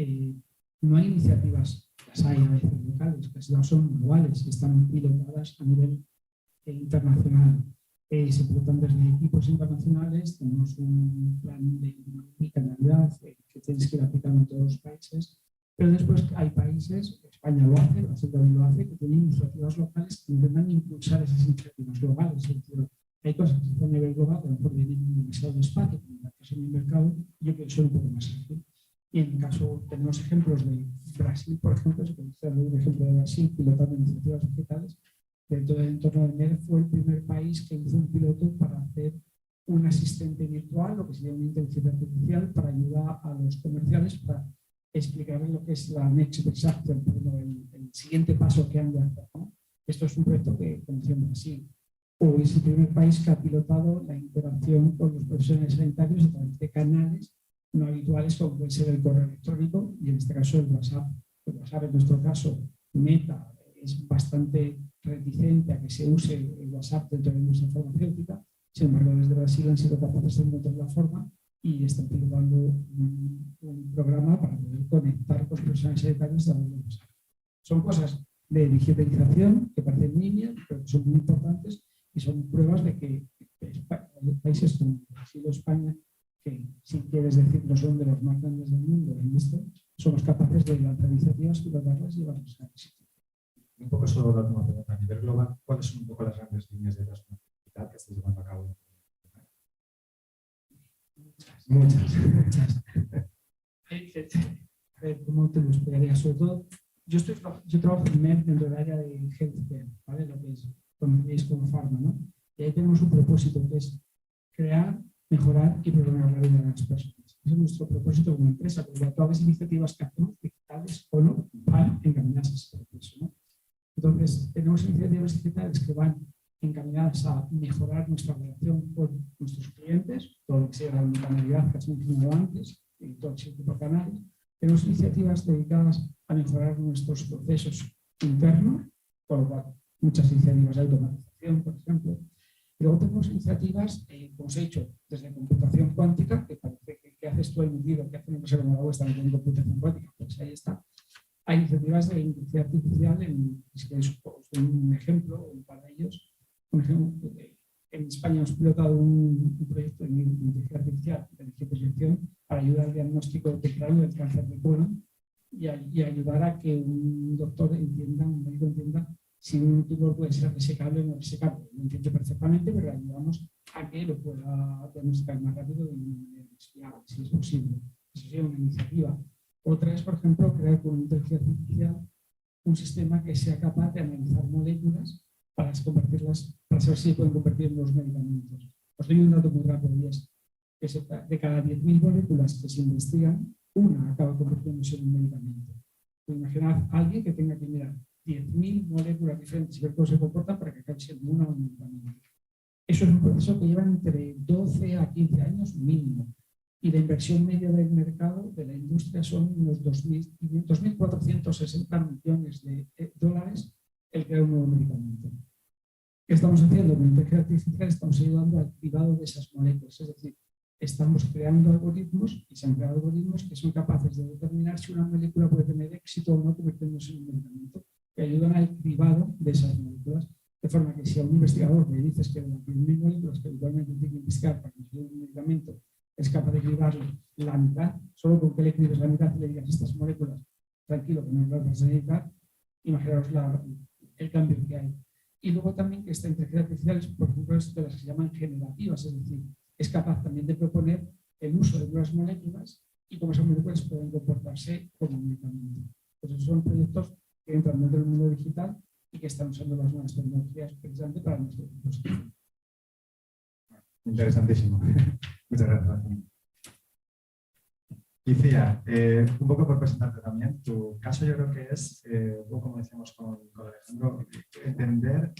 no hay iniciativas, las hay a veces locales, casi no son globales, están pilotadas a nivel internacional. Se pilotan desde equipos internacionales, tenemos un plan de bicanalidad que tienes que ir aplicando en todos los países, pero después hay países, España lo hace, Brasil también lo hace, que tienen iniciativas locales que intentan impulsar esas iniciativas globales. Es decir, hay cosas que se hacen a nivel global, que a lo mejor vienen demasiado despacio, como en el caso de mi mercado, yo quiero ser un poco más ágil. Y en el caso, tenemos ejemplos de Brasil, por ejemplo, se puede hacer un ejemplo de Brasil pilotando iniciativas digitales. Dentro del entorno de MED fue el primer país que hizo un piloto para hacer un asistente virtual, lo que sería una inteligencia artificial, para ayudar a los comerciales para explicarles lo que es la next best action, el siguiente paso que han de hacer, ¿no? Esto es un proyecto que conoció en Brasil. O es el primer país que ha pilotado la interacción con los profesionales sanitarios a través de canales no habituales, como puede ser el correo electrónico y en este caso el WhatsApp. El WhatsApp, en nuestro caso, Meta es bastante reticente a que se use el WhatsApp dentro de la industria farmacéutica. Sin embargo, desde Brasil han sido capaces de encontrar la forma y están pilotando un programa para poder conectar con los profesionales sanitarios a través de WhatsApp. Son cosas de digitalización que parecen niñas, pero que son muy importantes y son pruebas de que países como Brasil o España, que si quieres decir no son de los más grandes del mundo en esto, somos capaces de lanzar iniciativas, pilotarlas y llevarlas a éxito. Un poco solo la última pregunta. A nivel global, ¿cuáles son un poco las grandes líneas de transformación digital que estáis llevando a cabo? Muchas. A ver, ¿cómo te lo explicaría? Sobre todo, yo trabajo en MED dentro del área de healthcare, ¿vale? Lo que es como pharma, ¿no? Y ahí tenemos un propósito que es crear, mejorar y prolongar la vida de las personas. Ese es nuestro propósito como empresa, porque todas las iniciativas que hacemos, digitales o no, van encaminadas a ese proceso, ¿no? Entonces, tenemos iniciativas digitales que van encaminadas a mejorar nuestra relación con nuestros clientes, todo lo que sea la omnicanalidad que has mencionado antes, y todo ese tipo de canales. Tenemos iniciativas dedicadas a mejorar nuestros procesos internos, por lo cual muchas iniciativas de automatización, por ejemplo. Y luego tenemos iniciativas, como os he dicho, desde computación cuántica, que parece que haces tú el metido, que hace una empresa como la vuestra en computación cuántica, pues ahí está. Hay iniciativas de inteligencia artificial, si queréis os doy un ejemplo, un par de ellos. Por ejemplo, en España hemos pilotado un proyecto de inteligencia artificial de digitalización para ayudar al diagnóstico temprano del cáncer de colon y ayudar a que un doctor entienda, un médico entienda si un tumor puede ser resecable o no resecable. Lo entiende perfectamente, pero ayudamos a que lo pueda diagnosticar más rápido y más fiable, si es posible. Eso sería una iniciativa. Otra es, por ejemplo, crear con inteligencia artificial un sistema que sea capaz de analizar moléculas para convertirlas, para saber si se pueden convertir en los medicamentos. Os doy un dato muy rápido y es que de cada 10.000 moléculas que se investigan, una acaba convirtiéndose en un medicamento. Imaginad a alguien que tenga que mirar 10.000 moléculas diferentes y ver cómo se comportan para que acabe siendo una o un medicamento. Eso es un proceso que lleva entre 12 a 15 años mínimo. Y la inversión media del mercado de la industria son unos 2.460 millones de dólares el crear un nuevo medicamento. ¿Qué estamos haciendo? Con inteligencia artificial estamos ayudando al cribado de esas moléculas. Es decir, estamos creando algoritmos y se han creado algoritmos que son capaces de determinar si una molécula puede tener éxito o no convirtiéndose en un medicamento, que ayudan al cribado de esas moléculas. De forma que si a un investigador le dices que de las 10.000 moléculas que habitualmente tiene que investigar para conseguir un medicamento es capaz de cribarle la mitad, solo con que le cribes la mitad y le digas estas moléculas, tranquilo, que no las vas a necesitar, imaginaos el cambio que hay. Y luego también que esta inteligencia artificial es, por ejemplo, es de las que se llaman generativas, es decir, es capaz también de proponer el uso de nuevas moléculas y cómo esas moléculas pueden comportarse como medicamento. Entonces son proyectos que entran dentro del mundo digital y que están usando las nuevas tecnologías precisamente para nuestro propósito. Interesantísimo. Muchas gracias. Y Cía, un poco por presentarte también, tu caso yo creo que es, un poco como decíamos con Alejandro, entender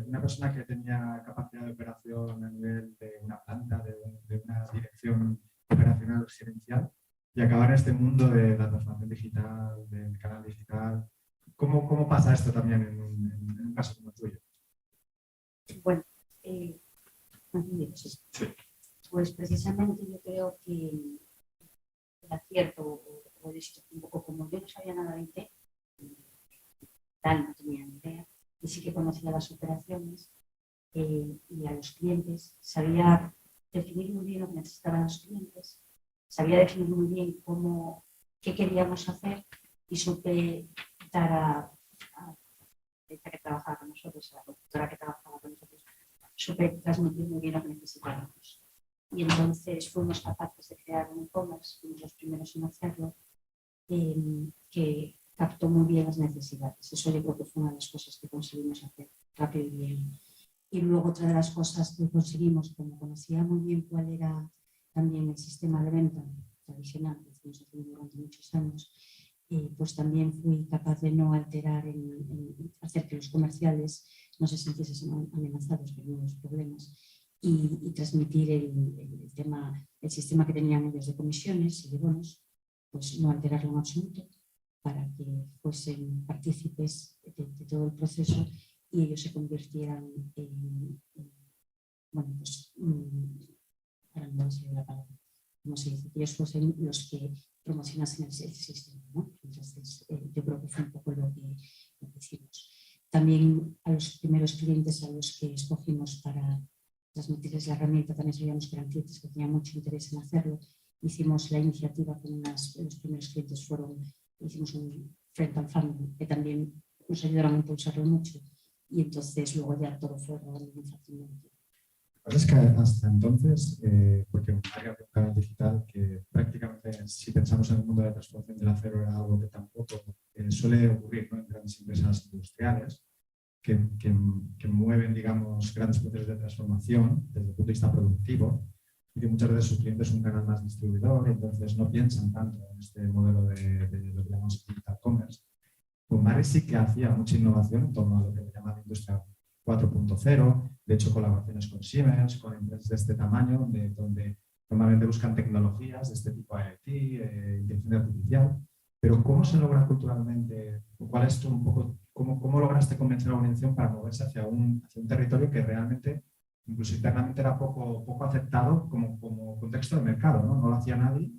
una persona que tenía capacidad de operación a nivel de una planta, de una dirección operacional gerencial, y acabar en este mundo de la transformación digital, del canal digital. ¿Cómo pasa esto también en un caso como el tuyo? Bueno, pues precisamente yo creo que el acierto o esto, un poco como yo no sabía nada de IT, tal, no tenía ni idea, y sí que conocía las operaciones y a los clientes, sabía definir muy bien lo que necesitaban los clientes, sabía definir muy bien qué queríamos hacer y supe dar a la empresa que trabajaba con nosotros, a la consultora que trabajaba con nosotros, supe transmitir muy bien lo que necesitábamos. Y entonces fuimos capaces de crear un e-commerce, fuimos los primeros en hacerlo, que captó muy bien las necesidades. Eso yo creo que fue una de las cosas que conseguimos hacer rápido y bien. Y luego otra de las cosas que conseguimos, como conocía muy bien cuál era también el sistema de venta tradicional que hicimos durante muchos años, pues también fui capaz de no alterar, hacer que los comerciales no se sintiesen amenazados por nuevos problemas y transmitir el sistema que tenían ellos de comisiones y de bonos, pues no alterarlo en absoluto para que fuesen partícipes de todo el proceso y ellos se convirtieran bueno, pues, ahora no sé la palabra, como se dice, que ellos fuesen los que promocionasen el sistema, ¿no? Entonces, yo creo que fue un poco lo que hicimos. También a los primeros clientes a los que escogimos para transmitirles la herramienta, también sabíamos que eran clientes que tenían mucho interés en hacerlo. Hicimos la iniciativa con los primeros clientes hicimos un Friend and Family, que también nos ayudaron a impulsarlo mucho. Y entonces luego ya todo fue rodando muy fácilmente. Lo que pasa es que hasta entonces, porque un área de un canal digital que prácticamente, si pensamos en el mundo de la transformación del acero, era algo que tampoco suele ocurrir, ¿no?, en grandes empresas industriales que mueven, digamos, grandes procesos de transformación desde el punto de vista productivo y que muchas veces sus clientes son un canal más distribuidor, entonces no piensan tanto en este modelo de lo que llamamos digital commerce. Pues Barry sí que hacía mucha innovación en torno a lo que le llaman industria 4.0, de hecho colaboraciones con Siemens, con empresas de este tamaño, donde normalmente buscan tecnologías de este tipo de IT, inteligencia artificial, pero ¿cómo se logra culturalmente? ¿Cuál es un poco, cómo lograste convencer a la organización para moverse hacia un territorio que realmente, incluso internamente, era poco aceptado como contexto de mercado, ¿no? No lo hacía nadie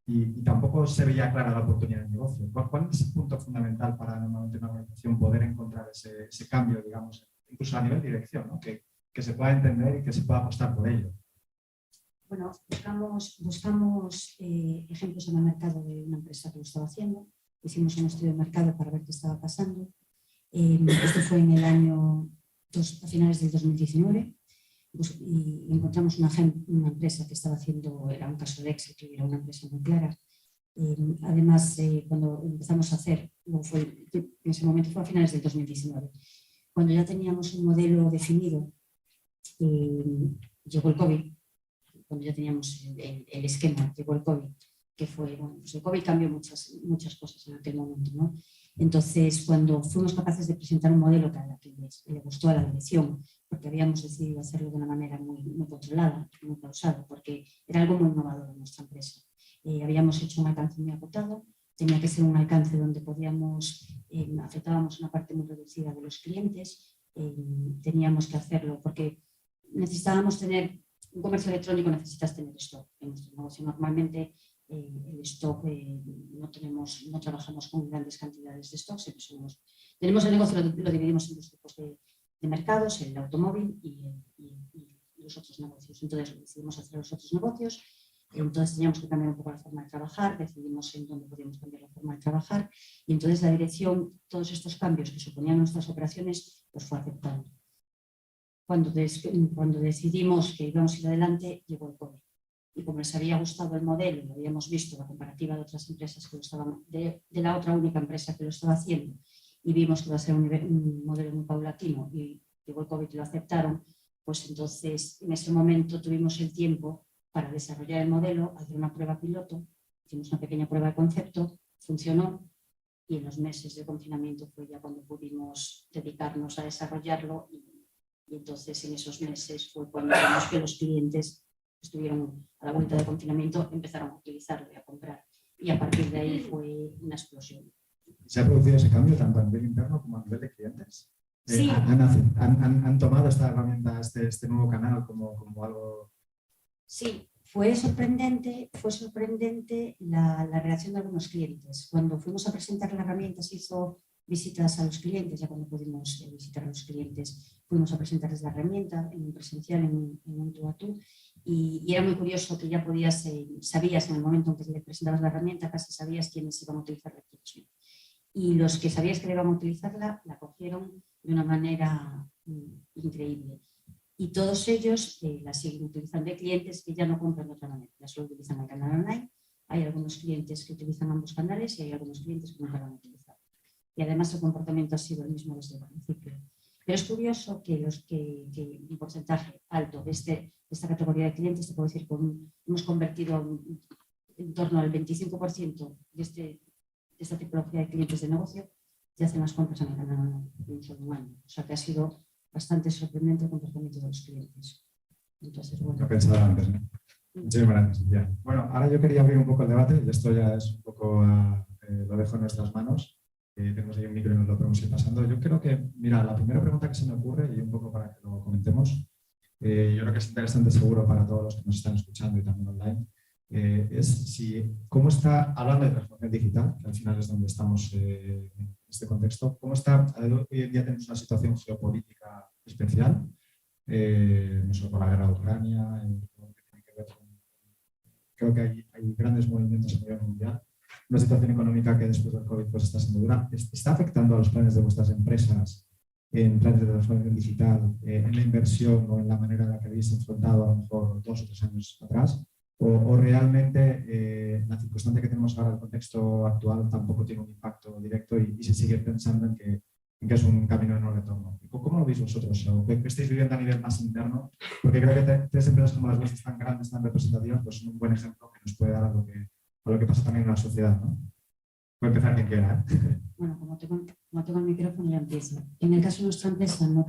y tampoco se veía clara la oportunidad de negocio? ¿Cuál es el punto fundamental para normalmente una organización poder encontrar ese cambio, digamos, incluso a nivel de dirección, ¿no? Que se pueda entender y que se pueda apostar por ello? Bueno, buscamos ejemplos en el mercado de una empresa que lo estaba haciendo. Hicimos un estudio de mercado para ver qué estaba pasando. Esto fue en el año a finales del 2019. Y encontramos una empresa que estaba haciendo, era un caso de éxito y era una empresa muy clara. Además, cuando empezamos a hacer, en ese momento fue a finales del 2019, cuando ya teníamos un modelo definido, llegó el COVID. Cuando ya teníamos el esquema, llegó el COVID, que fue, bueno, pues el COVID cambió muchas cosas en aquel momento, ¿no? Entonces, cuando fuimos capaces de presentar un modelo que le gustó a la dirección, porque habíamos decidido hacerlo de una manera muy controlada, muy pausada, porque era algo muy innovador en nuestra empresa. Habíamos hecho un alcance muy acotado, tenía que ser un alcance donde afectábamos una parte muy reducida de los clientes, teníamos que hacerlo porque necesitábamos tener. Un comercio electrónico necesitas tener stock. En nuestro negocio normalmente el stock no trabajamos con grandes cantidades de stock. Tenemos el negocio, lo dividimos en dos tipos de mercados, el automóvil y los otros negocios. Entonces decidimos hacer los otros negocios. Entonces teníamos que cambiar un poco la forma de trabajar, decidimos en dónde podíamos cambiar la forma de trabajar y entonces la dirección, todos estos cambios que suponían nuestras operaciones, los fue aceptando. Cuando decidimos que íbamos a ir adelante, llegó el COVID. Y como les había gustado el modelo y habíamos visto la comparativa de otras empresas que lo estaban, de la otra única empresa que lo estaba haciendo, y vimos que iba a ser un modelo muy paulatino y llegó el COVID y lo aceptaron, pues entonces en ese momento tuvimos el tiempo para desarrollar el modelo, hacer una prueba piloto, hicimos una pequeña prueba de concepto, funcionó, y en los meses de confinamiento fue ya cuando pudimos dedicarnos a desarrollarlo y entonces en esos meses fue cuando vimos que los clientes estuvieron a la vuelta de confinamiento, empezaron a utilizarlo y a comprar, y a partir de ahí fue una explosión. ¿Se ha producido ese cambio tanto a nivel interno como a nivel de clientes? Sí. ¿Han tomado esta herramienta, este nuevo canal como algo? Sí, fue sorprendente la reacción de algunos clientes. Cuando fuimos a presentar la herramienta se hizo visitas a los clientes, ya cuando pudimos visitar a los clientes, fuimos a presentarles la herramienta en presencial, en un tú a tú, y era muy curioso que ya sabías en el momento en que le presentabas la herramienta, casi sabías quiénes iban a utilizar la aplicación. Y los que sabías que iban a utilizarla, la cogieron de una manera increíble. Y todos ellos la siguen utilizando. Hay clientes que ya no compran de otra manera, ya solo utilizan el canal online. Hay algunos clientes que utilizan ambos canales y hay algunos clientes que nunca lo han utilizado. Y además el comportamiento ha sido el mismo desde el principio. Pero es curioso que un porcentaje alto de esta categoría de clientes, te puedo decir que hemos convertido en torno al 25% de esta tipología de clientes de negocio que hacen las compras en el canal online en solo un año. O sea que ha sido bastante sorprendente el comportamiento de los clientes. Entonces, bueno. Lo pensaba antes, ¿no? Muchísimas gracias. Ya. Bueno, ahora yo quería abrir un poco el debate y esto ya es un poco, lo dejo en nuestras manos. Tenemos ahí un micro y nos lo podemos ir pasando. Yo creo que, mira, la primera pregunta que se me ocurre, y un poco para que lo comentemos, yo creo que es interesante seguro para todos los que nos están escuchando y también online, es cómo está, hablando de transformación digital, que al final es donde estamos en este contexto, cómo está, hoy en día tenemos una situación geopolítica especial, no solo por la guerra de Ucrania, todo lo que tiene que ver con, creo que hay grandes movimientos a nivel mundial, una situación económica que después del COVID pues está siendo dura. ¿Está afectando a los planes de vuestras empresas en planes de transformación digital, en la inversión o en la manera en la que habéis enfrentado a lo mejor 2 o 3 años atrás? ¿O realmente la circunstancia que tenemos ahora, el contexto actual, tampoco tiene un impacto directo y se sigue pensando en que es un camino de no retorno? ¿Cómo lo veis vosotros? ¿O qué estáis viviendo a nivel más interno? Porque creo que 3 empresas como las vuestras tan grandes, tan representativas, pues son un buen ejemplo que nos puede dar a lo que pasa también en la sociedad, ¿no? Puede empezar quien quiera. Bueno, como tengo el micrófono ya empiezo. En el caso de nuestra empresa no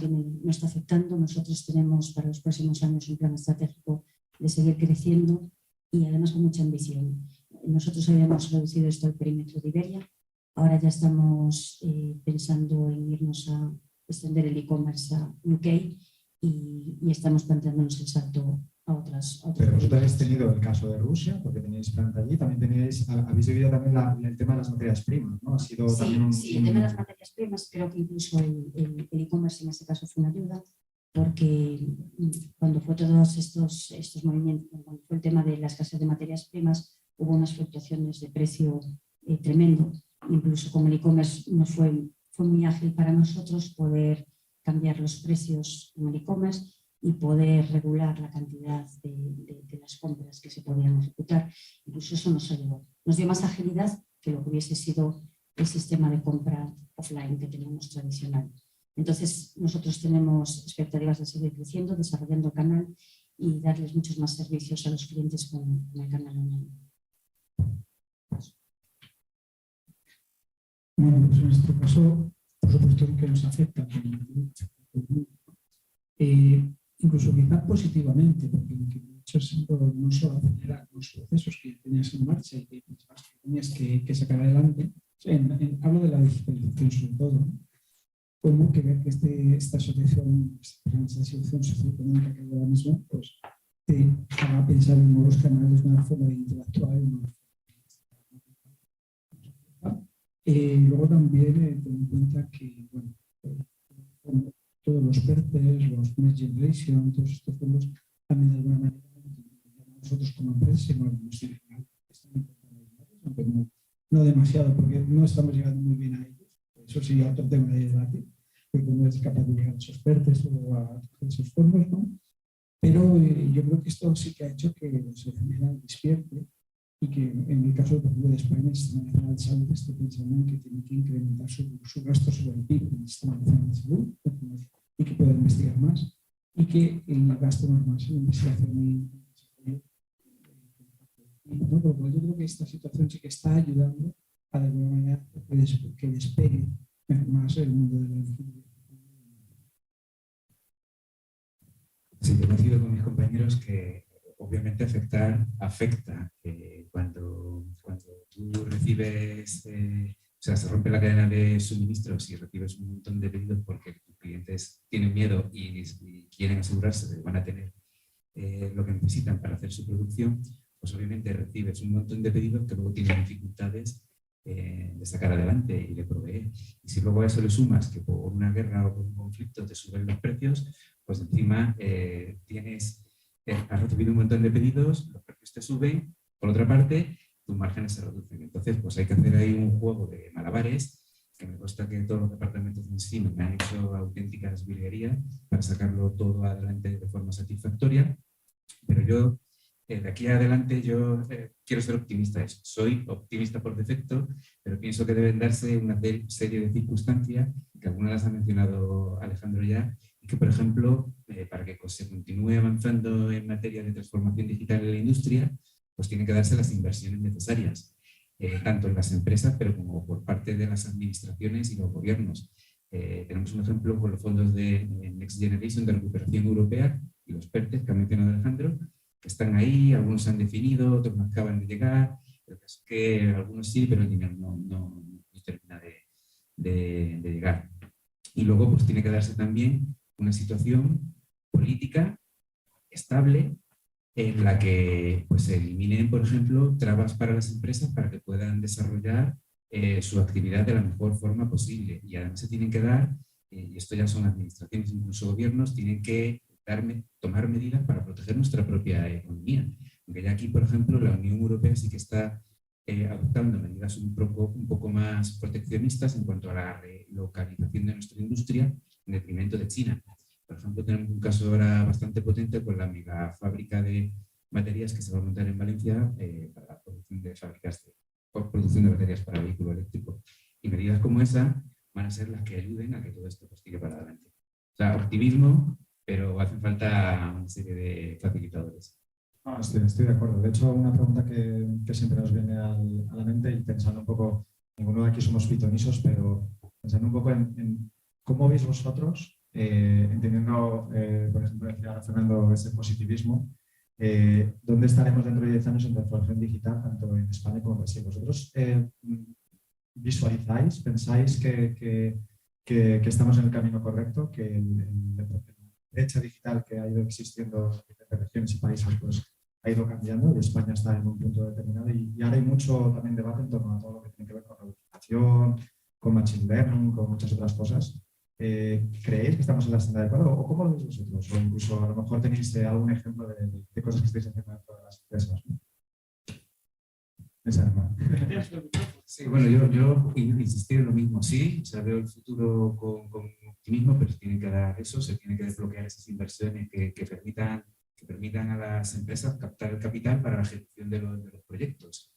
está afectando. Nosotros tenemos para los próximos años un plan estratégico de seguir creciendo y además con mucha ambición. Nosotros habíamos reducido esto al perímetro de Iberia. Ahora ya estamos pensando en irnos a extender el e-commerce a UK y estamos planteándonos el salto a otras. Pero vosotros habéis tenido el caso de Rusia, porque teníais planta allí, también habéis vivido también el tema de las materias primas, ¿no? Ha sido también sí, el tema de las materias primas, creo que incluso el e-commerce en este caso fue una ayuda, porque cuando fue todos estos movimientos, cuando fue el tema de la escasez de materias primas, hubo unas fluctuaciones de precio tremendo. Incluso con el e-commerce fue muy ágil para nosotros poder cambiar los precios en el e-commerce y poder regular la cantidad de las compras que se podían ejecutar. Incluso eso nos ayudó. Nos dio más agilidad que lo que hubiese sido el sistema de compra offline que teníamos tradicional. Entonces, nosotros tenemos expectativas de seguir creciendo, desarrollando el canal y darles muchos más servicios a los clientes con el canal online. Bueno, pues en nuestro caso, por supuesto que nos afecta. Incluso quizás positivamente, porque lo que he hecho es no solo acelerar los procesos que tenías en marcha y que tenías que sacar adelante. Hablo de la digitalización sobre todo, ¿no? Como que ver que esta situación socioeconómica que hay ahora mismo, pues te haga pensar en nuevos canales, una forma de interactuar. Luego también ten en cuenta que, bueno, todos los PERTES, los Next Generation, todos estos fondos también de alguna manera nosotros como empresa aunque no demasiado, porque no estamos llegando muy bien a ellos. Eso sí, otro tema de debate, porque no es capaz de llegar a esos PERTES o a esos fondos, ¿no? Pero yo creo que esto sí que ha hecho que el Secretario General despierte y que en el caso de España, el Sistema Nacional de Salud esté pensando en que tiene que incrementar su gasto sobre el PIB en el Sistema Nacional de Salud y que pueda investigar más. y que gastemos más en investigación y desarrollo. ¿No? Por lo cual yo creo que esta situación sí que está ayudando a de alguna manera que despegue más el mundo de la ingeniería. Sí, yo coincido con mis compañeros que obviamente afecta cuando tú recibes, o sea, se rompe la cadena de suministros y recibes un montón de pedidos porque tus clientes tienen miedo y quieren asegurarse de que van a tener lo que necesitan para hacer su producción, pues obviamente recibes un montón de pedidos que luego tienen dificultades de sacar adelante y de proveer. Y si luego a eso le sumas que por una guerra o por un conflicto te suben los precios, pues encima has recibido un montón de pedidos, los precios te suben, por otra parte, tus márgenes se reducen. Entonces, pues hay que hacer ahí un juego de malabares, que me consta que todos los departamentos de encima me han hecho auténticas virguerías para sacarlo todo adelante de forma satisfactoria, pero yo de aquí adelante yo quiero ser optimista. Soy optimista por defecto, pero pienso que deben darse una serie de circunstancias, que algunas las ha mencionado Alejandro ya, y que, por ejemplo, para que se continúe avanzando en materia de transformación digital en la industria, pues tienen que darse las inversiones necesarias, tanto en las empresas, pero como por parte de las administraciones y los gobiernos. Tenemos un ejemplo con los fondos de Next Generation de recuperación europea y los PERTE que ha mencionado Alejandro, que están ahí, algunos se han definido, otros no acaban de llegar, el caso es que algunos sí, pero el dinero no termina de llegar. Y luego pues tiene que darse también una situación política estable en la que pues, se eliminen, por ejemplo, trabas para las empresas para que puedan desarrollar su actividad de la mejor forma posible. Y además se tienen que dar, y esto ya son administraciones, incluso gobiernos, tienen que tomar medidas para proteger nuestra propia economía. Aunque ya aquí, por ejemplo, la Unión Europea sí que está adoptando medidas un poco más proteccionistas en cuanto a la relocalización de nuestra industria en detrimento de China. Por ejemplo, tenemos un caso ahora bastante potente con la mega fábrica de baterías que se va a montar en Valencia para la producción de baterías para vehículo eléctrico. Y medidas como esa van a ser las que ayuden a que todo esto pues, tire para adelante. O sea, optimismo, pero hace falta una serie de facilitadores. No, estoy de acuerdo. De hecho, una pregunta que siempre nos viene a la mente y pensando un poco, ninguno de aquí somos pitonisos, pero pensando un poco en cómo veis vosotros, entendiendo, por ejemplo, decía Fernando, ese positivismo, ¿dónde estaremos dentro de 10 años en transformación digital, tanto en España como en Brasil? ¿Vosotros visualizáis, pensáis que estamos en el camino correcto, que la brecha digital que ha ido existiendo en diferentes regiones y países pues, ha ido cambiando y España está en un punto determinado y ahora hay mucho también debate en torno a todo lo que tiene que ver con educación, con machine learning, con muchas otras cosas? ¿Creéis que estamos en la senda adecuada o cómo lo veis vosotros? O incluso a lo mejor tenéis algún ejemplo de cosas que estáis haciendo dentro de las empresas, ¿no? Sí, bueno, yo insistir en lo mismo, sí, o sea, veo el futuro con optimismo, pero se tienen que dar eso, se tienen que desbloquear esas inversiones que permitan a las empresas captar el capital para la ejecución de los proyectos.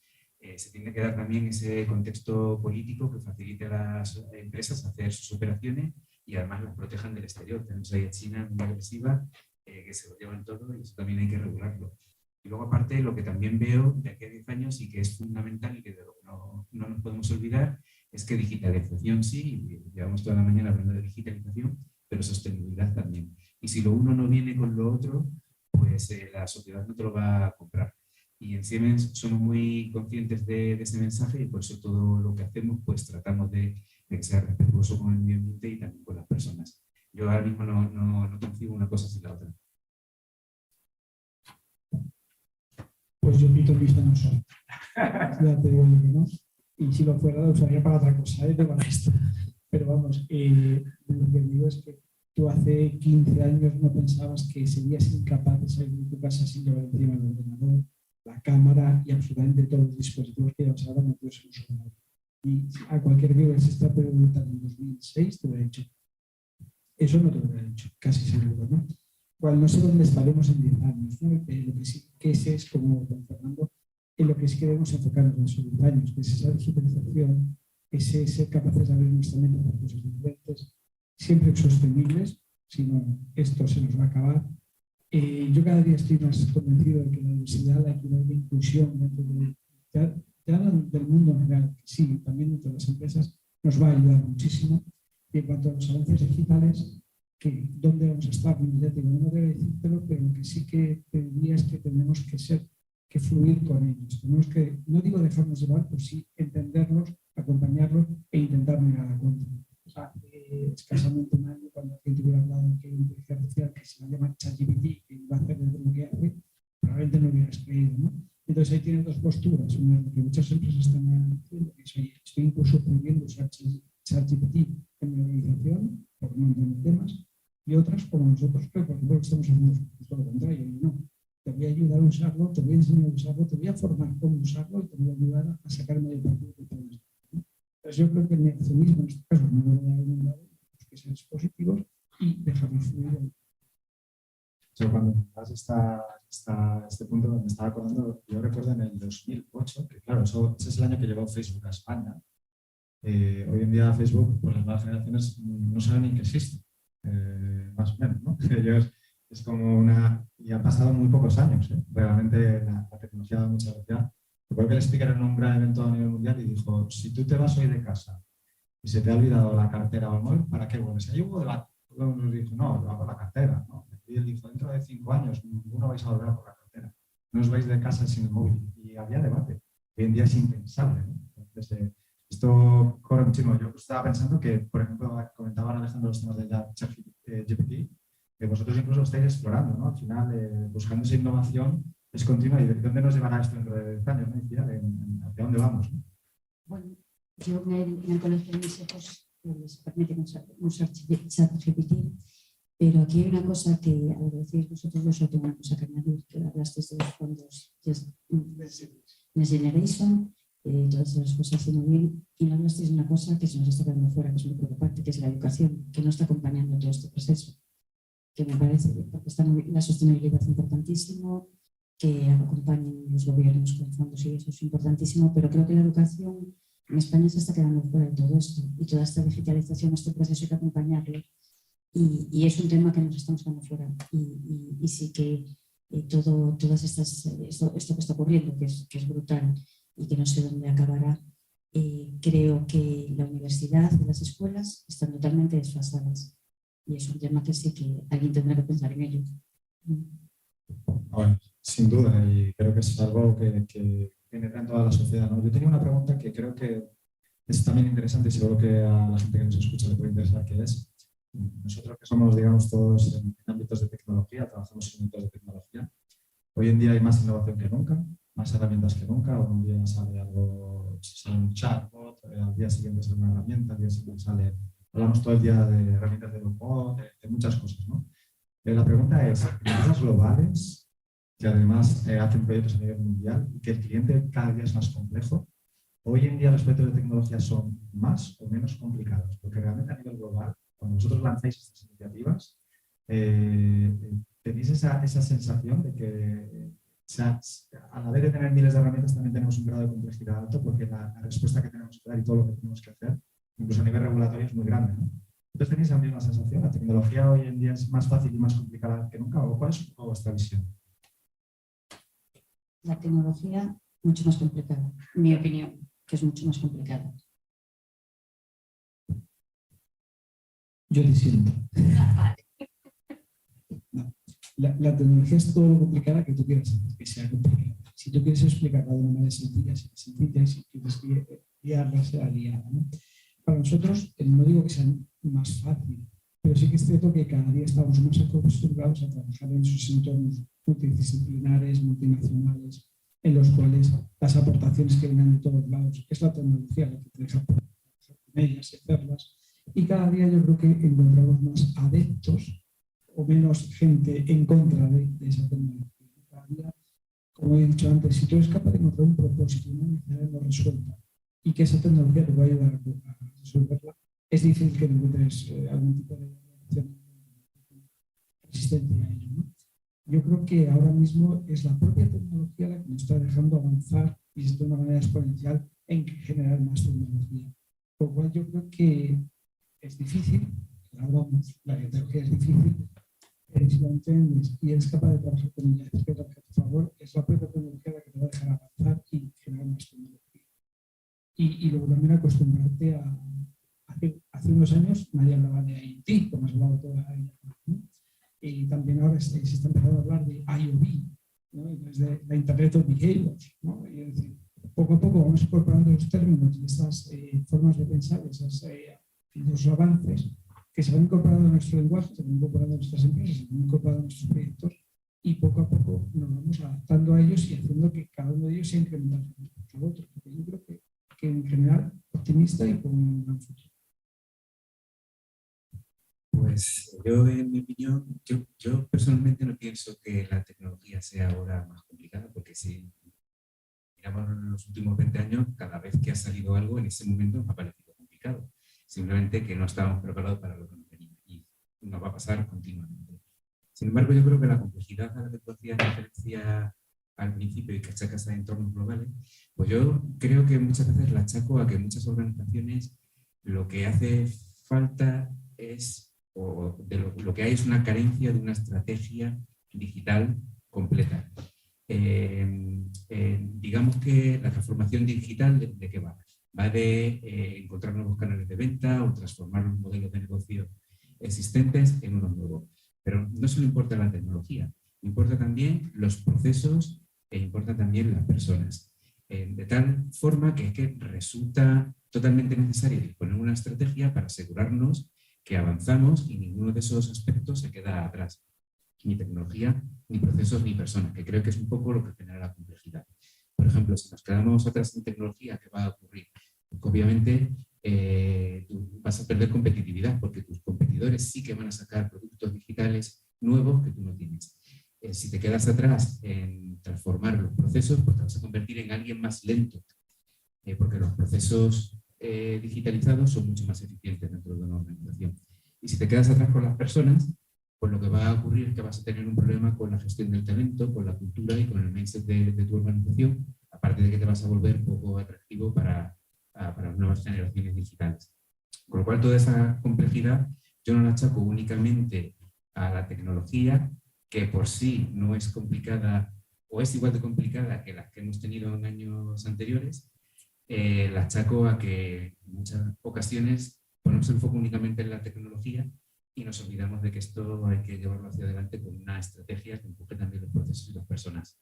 Se tiene que dar también ese contexto político que facilite a las empresas hacer sus operaciones y además las protejan del exterior. Tenemos ahí a China muy agresiva, que se lo llevan todo y eso también hay que regularlo. Y luego aparte lo que también veo de aquí a 10 años y que es fundamental y que no nos podemos olvidar es que digitalización sí, llevamos toda la mañana hablando de digitalización, pero sostenibilidad también. Y si lo uno no viene con lo otro, pues la sociedad no te lo va a comprar. Y en Siemens somos muy conscientes de ese mensaje y por eso todo lo que hacemos pues tratamos de que sea respetuoso con el medio ambiente y también con las personas. Yo ahora mismo no concibo una cosa sin la otra. Pues yo pitonista no soy. Ya te digo que no. Y si lo fuera, lo usaría para otra cosa, para esto. Pero vamos, lo que digo es que tú hace 15 años no pensabas que serías incapaz de salir de tu casa sin llevar encima el ordenador, la cámara y absolutamente todos los dispositivos que llevas ahora metidos en un solo móvil. Y a cualquier que hubiese estado preguntando en 2006 te hubiera dicho, eso no te lo hubiera dicho, casi seguro, ¿no? Igual no sé dónde estaremos en 10 años, ¿no? Lo que sí que es como don Fernando, en lo que sí queremos enfocarnos en esos 10 años, que es esa digitalización, ese ser capaces de abrir nuestra mente para cosas diferentes, siempre sostenibles sino esto se nos va a acabar. Yo cada día estoy más convencido de que la diversidad, la equidad y la inclusión dentro del mundo en general, sí, también dentro de las empresas, nos va a ayudar muchísimo. Y en cuanto a los avances digitales, que dónde vamos a estar, no debo decírtelo, pero lo que sí que te diría es que tenemos que fluir con ellos. Tenemos que, no digo dejarnos llevar, pero sí entenderlos, acompañarlos e intentar mirar a cuenta. Hace escasamente un año, cuando alguien te hubiera hablado que hay una inteligencia artificial que se va a llamar ChatGPT, que va a hacer lo que hace, probablemente no hubieras creído, ¿no? Entonces ahí tienes dos posturas. Una es lo que muchas empresas están haciendo, que es, oye, estoy incluso prohibiendo usar ChatGPT en mi organización, por no entender temas, y otras, como nosotros, que por ejemplo estamos haciendo todo lo contrario, no. Te voy a ayudar a usarlo, te voy a enseñar a usarlo, te voy a formar cómo usarlo y te voy a ayudar a sacar el mayor partido que puedas. Entonces yo creo que el negacionismo en este caso no lo voy a ningún lado, que sean positivos y dejarnos fluir. Yo cuando das este punto me estaba acordando, yo recuerdo en el 2008, que claro, ese es el año que llegó Facebook a España. Hoy en día Facebook, pues las nuevas generaciones no saben ni que existe, más o menos, ¿no? Ellos es como una... Y han pasado muy pocos años, ¿eh? Realmente la tecnología da mucha velocidad. Recuerdo que el speaker en un gran evento a nivel mundial y dijo, si tú te vas hoy de casa y se te ha olvidado la cartera o el móvil, ¿para qué vuelves? Ahí hubo debate. Uno nos dijo, no, va por la cartera, ¿no? Y él dijo, dentro de 5 años ninguno vais a volver a por la cartera. No os vais de casa sin el móvil. Y había debate. Hoy en día es impensable, ¿no? Entonces, esto corre muchísimo. Yo estaba pensando que, por ejemplo, comentaba Alejandro los temas de ChatGPT, que vosotros incluso estáis explorando, ¿no? Al final, buscando esa innovación es continua. ¿Y de dónde nos llevará esto dentro de 10 años? ¿No? ¿Hacia dónde vamos? ¿No? Bueno, yo en el colegio de mis hijos les permiten usar ChatGPT, pero aquí hay una cosa que, al decir vosotros, yo solo tengo una cosa que añadir, que hablaste de los fondos Next Generation, todas esas cosas así muy bien, y no hablaste de una cosa que se nos está quedando fuera, que es muy preocupante, que es la educación, que no está acompañando todo este proceso, que me parece, porque está la sostenibilidad es importantísimo, que acompañen los gobiernos con fondos y eso es importantísimo, pero creo que la educación en España se está quedando fuera de todo esto y toda esta digitalización, este proceso hay que acompañarlo y es un tema que nos estamos quedando fuera y sí que todas estas, esto que está ocurriendo, que es brutal y que no sé dónde acabará, creo que la universidad y las escuelas están totalmente desfasadas y es un tema que sí que alguien tendrá que pensar en ello. Bueno, sin duda, y creo que es algo que penetra en toda la sociedad, ¿no? Yo tenía una pregunta que creo que es también interesante y seguro que a la gente que nos escucha le puede interesar, que es, nosotros que somos, digamos, todos en ámbitos de tecnología, trabajamos en ámbitos de tecnología, hoy en día hay más innovación que nunca, más herramientas que nunca, un día sale un chatbot, al día siguiente sale una herramienta, al día siguiente sale, hablamos todo el día de herramientas de robot, de muchas cosas, ¿no? La pregunta es, empresas globales que además hacen proyectos a nivel mundial y que el cliente cada día es más complejo, hoy en día los proyectos de tecnología son más o menos complicados, porque realmente a nivel global, cuando vosotros lanzáis estas iniciativas, tenéis esa sensación de que a la vez de tener miles de herramientas también tenemos un grado de complejidad alto, porque la respuesta que tenemos que dar y todo lo que tenemos que hacer, incluso a nivel regulatorio, es muy grande, ¿no? Entonces, ¿tenéis la misma sensación? ¿La tecnología hoy en día es más fácil y más complicada que nunca? ¿O cuál es un poco vuestra visión? La tecnología, mucho más complicada. En mi opinión, que es mucho más complicada. Yo disiento. No. La tecnología es todo lo complicada que tú quieras hacer, que sea complicada. Si tú quieres explicarla de una manera sencilla, será sencilla, y si quieres guiarla, será guiada, ¿no? Para nosotros, no digo que sea más fácil, pero sí que es cierto que cada día estamos más acostumbrados a trabajar en esos entornos multidisciplinares, multinacionales, en los cuales las aportaciones que vienen de todos lados es la tecnología la que te deja trabajar con ellas y hacerlas. Y cada día yo creo que encontramos más adeptos o menos gente en contra de esa tecnología. Cada día, como he dicho antes, si tú eres capaz de encontrar un propósito, una necesidad no resuelta, y que esa tecnología te va a ayudar a resolverla, es difícil que encuentres algún tipo de resistencia a ello, ¿no? Yo creo que ahora mismo es la propia tecnología la que nos está dejando avanzar y de una manera exponencial en generar más tecnología. Por lo cual yo creo que es difícil, la broma, la tecnología es difícil, pero si la entiendes y eres capaz de trabajar con ella, es que a tu favor, es la propia tecnología la que te va a dejar avanzar y generar más tecnología. Y luego también acostumbrarte a... Hace unos años nadie hablaba de IoT, como has hablado toda ella, ¿no? Y también ahora se está empezando a hablar de IoV, ¿no? De la Internet of Behaviors, ¿no? Y es decir, poco a poco vamos incorporando los términos y estas formas de pensar, esos avances que se van incorporando en nuestro lenguaje, se van incorporando en nuestras empresas, se van incorporando en nuestros proyectos y poco a poco nos vamos adaptando a ellos y haciendo que cada uno de ellos sea incremental respecto al otro. Porque yo creo que en general optimista y con un gran futuro. Pues yo, en mi opinión, yo personalmente no pienso que la tecnología sea ahora más complicada, porque si miramos en los últimos 20 años, cada vez que ha salido algo, en ese momento nos ha parecido complicado. Simplemente que no estábamos preparados para lo que nos venía y nos va a pasar continuamente. Sin embargo, yo creo que la complejidad a la que tú hacías referencia al principio y que achacas a entornos globales, pues yo creo que muchas veces la achaco a que muchas organizaciones lo que hace falta es, o de lo que hay es una carencia de una estrategia digital completa. Digamos que la transformación digital, ¿de qué va? Va de encontrar nuevos canales de venta o transformar los modelos de negocio existentes en unos nuevos. Pero no solo importa la tecnología, importa también los procesos e importa también las personas. De tal forma que es que resulta totalmente necesario disponer una estrategia para asegurarnos que avanzamos y ninguno de esos aspectos se queda atrás. Ni tecnología, ni procesos, ni personas, que creo que es un poco lo que genera la complejidad. Por ejemplo, si nos quedamos atrás en tecnología, ¿qué va a ocurrir? Porque obviamente tú vas a perder competitividad porque tus competidores sí que van a sacar productos digitales nuevos que tú no tienes. Si te quedas atrás en transformar los procesos, pues te vas a convertir en alguien más lento, porque los procesos digitalizados son mucho más eficientes dentro de una organización. Y si te quedas atrás con las personas, pues lo que va a ocurrir es que vas a tener un problema con la gestión del talento, con la cultura y con el mindset de tu organización, aparte de que te vas a volver poco atractivo para nuevas generaciones digitales. Con lo cual, toda esa complejidad yo no la achaco únicamente a la tecnología, que por sí no es complicada o es igual de complicada que las que hemos tenido en años anteriores. La achaco a que en muchas ocasiones ponemos el foco únicamente en la tecnología y nos olvidamos de que esto hay que llevarlo hacia adelante con una estrategia que empuje también los procesos y las personas.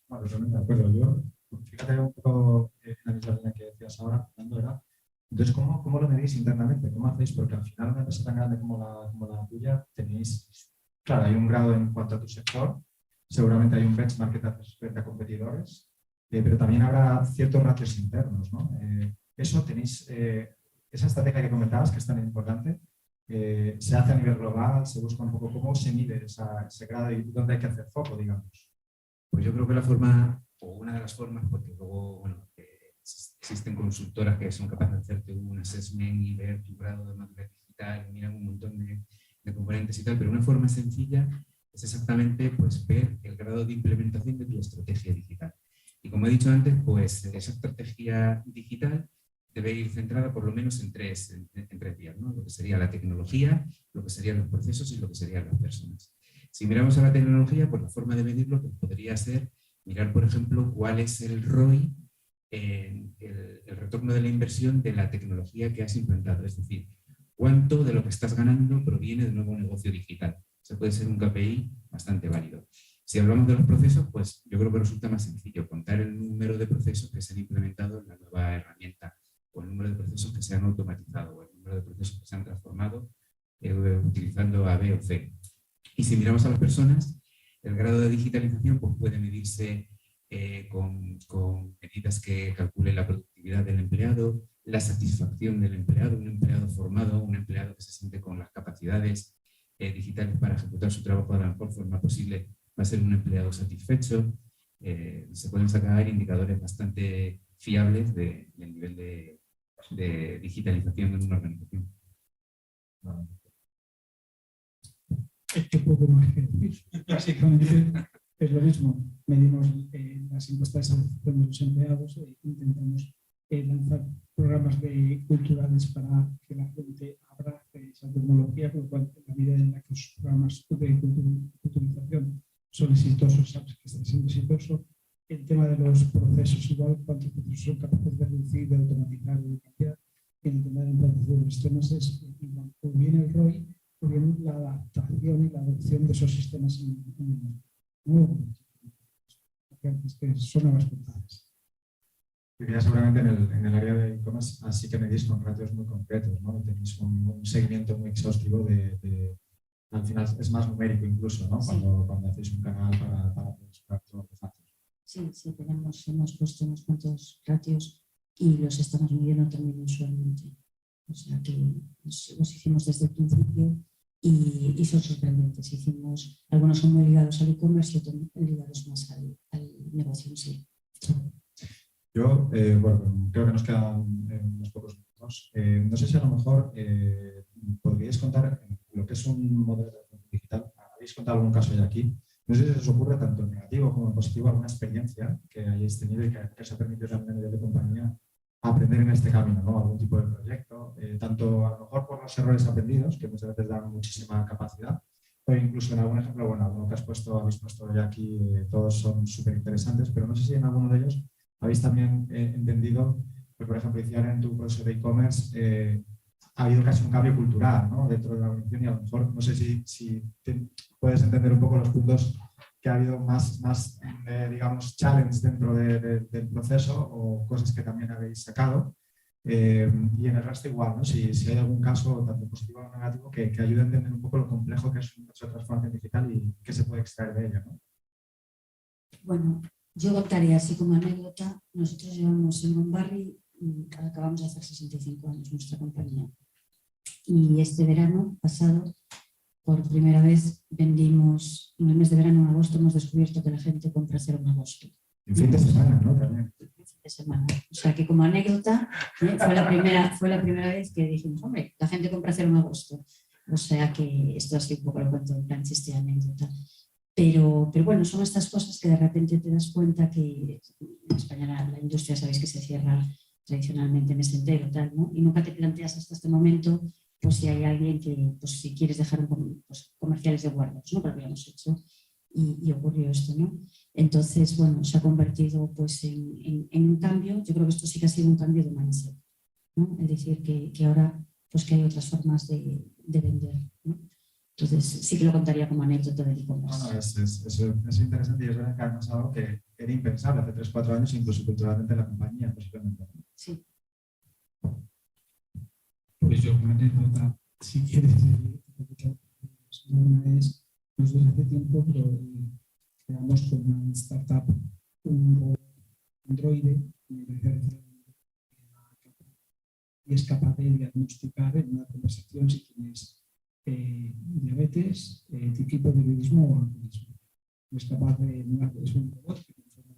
Bueno, totalmente de acuerdo. Yo, fíjate un poco en la misma línea que decías ahora, Fernando, ¿verdad? Entonces, ¿cómo lo medís internamente? ¿Cómo hacéis? Porque al final una empresa tan grande como la tuya tenéis, claro, hay un grado en cuanto a tu sector, seguramente hay un benchmark que te hace frente a competidores, pero también habrá ciertos ratios internos, ¿no? Eso tenéis, esa estrategia que comentabas, que es tan importante, se hace a nivel global, se busca un poco cómo se mide ese grado y dónde hay que hacer foco, digamos. Pues yo creo que la forma, o una de las formas, porque luego, bueno, existen consultoras que son capaces de hacerte un assessment y ver tu grado de madurez digital, miran un montón de componentes y tal, pero una forma sencilla es exactamente pues, ver el grado de implementación de tu estrategia digital. Y como he dicho antes, pues esa estrategia digital debe ir centrada por lo menos en tres vías, ¿no? Lo que sería la tecnología, lo que serían los procesos y lo que serían las personas. Si miramos a la tecnología, pues la forma de medirlo pues, podría ser mirar, por ejemplo, cuál es el ROI, el retorno de la inversión de la tecnología que has implantado. Es decir, cuánto de lo que estás ganando proviene de un nuevo negocio digital. Eso puede ser un KPI bastante válido. Si hablamos de los procesos, pues yo creo que resulta más sencillo contar el número de procesos que se han implementado en la nueva herramienta, o el número de procesos que se han automatizado, o el número de procesos que se han transformado utilizando A, B o C. Y si miramos a las personas, el grado de digitalización pues, puede medirse con medidas que calculen la productividad del empleado, la satisfacción del empleado, un empleado formado, un empleado que se siente con las capacidades digitales para ejecutar su trabajo de la mejor forma posible, va a ser un empleado satisfecho. Se pueden sacar indicadores bastante fiables del nivel de digitalización en una organización. Es que poco más que decir. Básicamente es lo mismo. Medimos las encuestas de satisfacción de los empleados e intentamos lanzar programas culturales para que la gente abrace esa tecnología, con lo cual, en la medida en la que los programas de culturización son exitosos, sabes que están siendo exitosos, el tema de los procesos, igual cuántos procesos son capaces de reducir, de automatizar, de cambiar, en el tema de la implantación de los sistemas es igual, o bien el ROI, o bien la adaptación y la adopción de esos sistemas en el nuevo. Es que son nuevas puntadas. Diría seguramente en el área de e-commerce así que medís con ratios muy concretos, ¿no? Tenéis un seguimiento muy exhaustivo al final es más numérico incluso, ¿no? Sí. Cuando hacéis un canal para buscar todos los datos. Sí, hemos puesto unos cuantos ratios y los estamos midiendo también mensualmente. O sea que los hicimos desde el principio y son sorprendentes. Algunos son muy ligados al e-commerce y otros ligados más al negocio en sí. Yo, bueno, creo que nos quedan unos pocos minutos. No sé si a lo mejor podríais contar lo que es un modelo digital. Habéis contado algún caso ya aquí. No sé si os ocurre tanto en negativo como en positivo alguna experiencia que hayáis tenido y que os ha permitido también a nivel de compañía aprender en este camino, ¿no? Algún tipo de proyecto, tanto a lo mejor por los errores aprendidos, que muchas veces dan muchísima capacidad, o incluso en algún ejemplo, bueno, alguno que habéis puesto ya aquí, todos son súper interesantes, pero no sé si en alguno de ellos habéis también entendido, pues, por ejemplo, Iciar, en tu proceso de e-commerce ha habido casi un cambio cultural, ¿no? Dentro de la organización y a lo mejor, no sé si puedes entender un poco los puntos que ha habido más digamos, challenge dentro del proceso o cosas que también habéis sacado. Y en el resto igual, ¿no? Si hay algún caso, tanto positivo como negativo, que ayude a entender un poco lo complejo que es un proceso de transformación digital y qué se puede extraer de ello, ¿no? Bueno, yo contaría así como anécdota, nosotros llevamos en Monbarri, acabamos de hacer 65 años nuestra compañía. Y este verano pasado, por primera vez, vendimos, en el mes de verano, en agosto, hemos descubierto que la gente compra cero en agosto. En fin de semana, ¿no? También. En fin de semana. O sea que como anécdota, fue la primera vez que dijimos, hombre, la gente compra cero en agosto. O sea que esto así un poco lo cuento en plan chiste y anécdota. Pero bueno, son estas cosas que de repente te das cuenta que en España la industria, sabéis que se cierra tradicionalmente en ese entero, tal, ¿no? Y nunca te planteas hasta este momento, pues si hay alguien que, pues si quieres dejar pues, comerciales de guardas, ¿no? Porque lo hemos hecho y ocurrió esto, ¿no? Entonces, bueno, se ha convertido pues en un cambio. Yo creo que esto sí que ha sido un cambio de mindset, ¿no? Es decir, que ahora pues que hay otras formas de vender, ¿no? Entonces, sí que lo contaría como anécdota del e-commerce. No, es interesante y es verdad que además algo que era impensable hace 3-4 años, incluso culturalmente en la compañía, posiblemente. Sí. Pues yo, una anécdota, si quieres, una vez, nosotros hace tiempo creamos con una startup un androide y es capaz de diagnosticar en una conversación si tienes diabetes, tipo de diabetismo o alcoholismo. Es capaz es un robot que tiene forma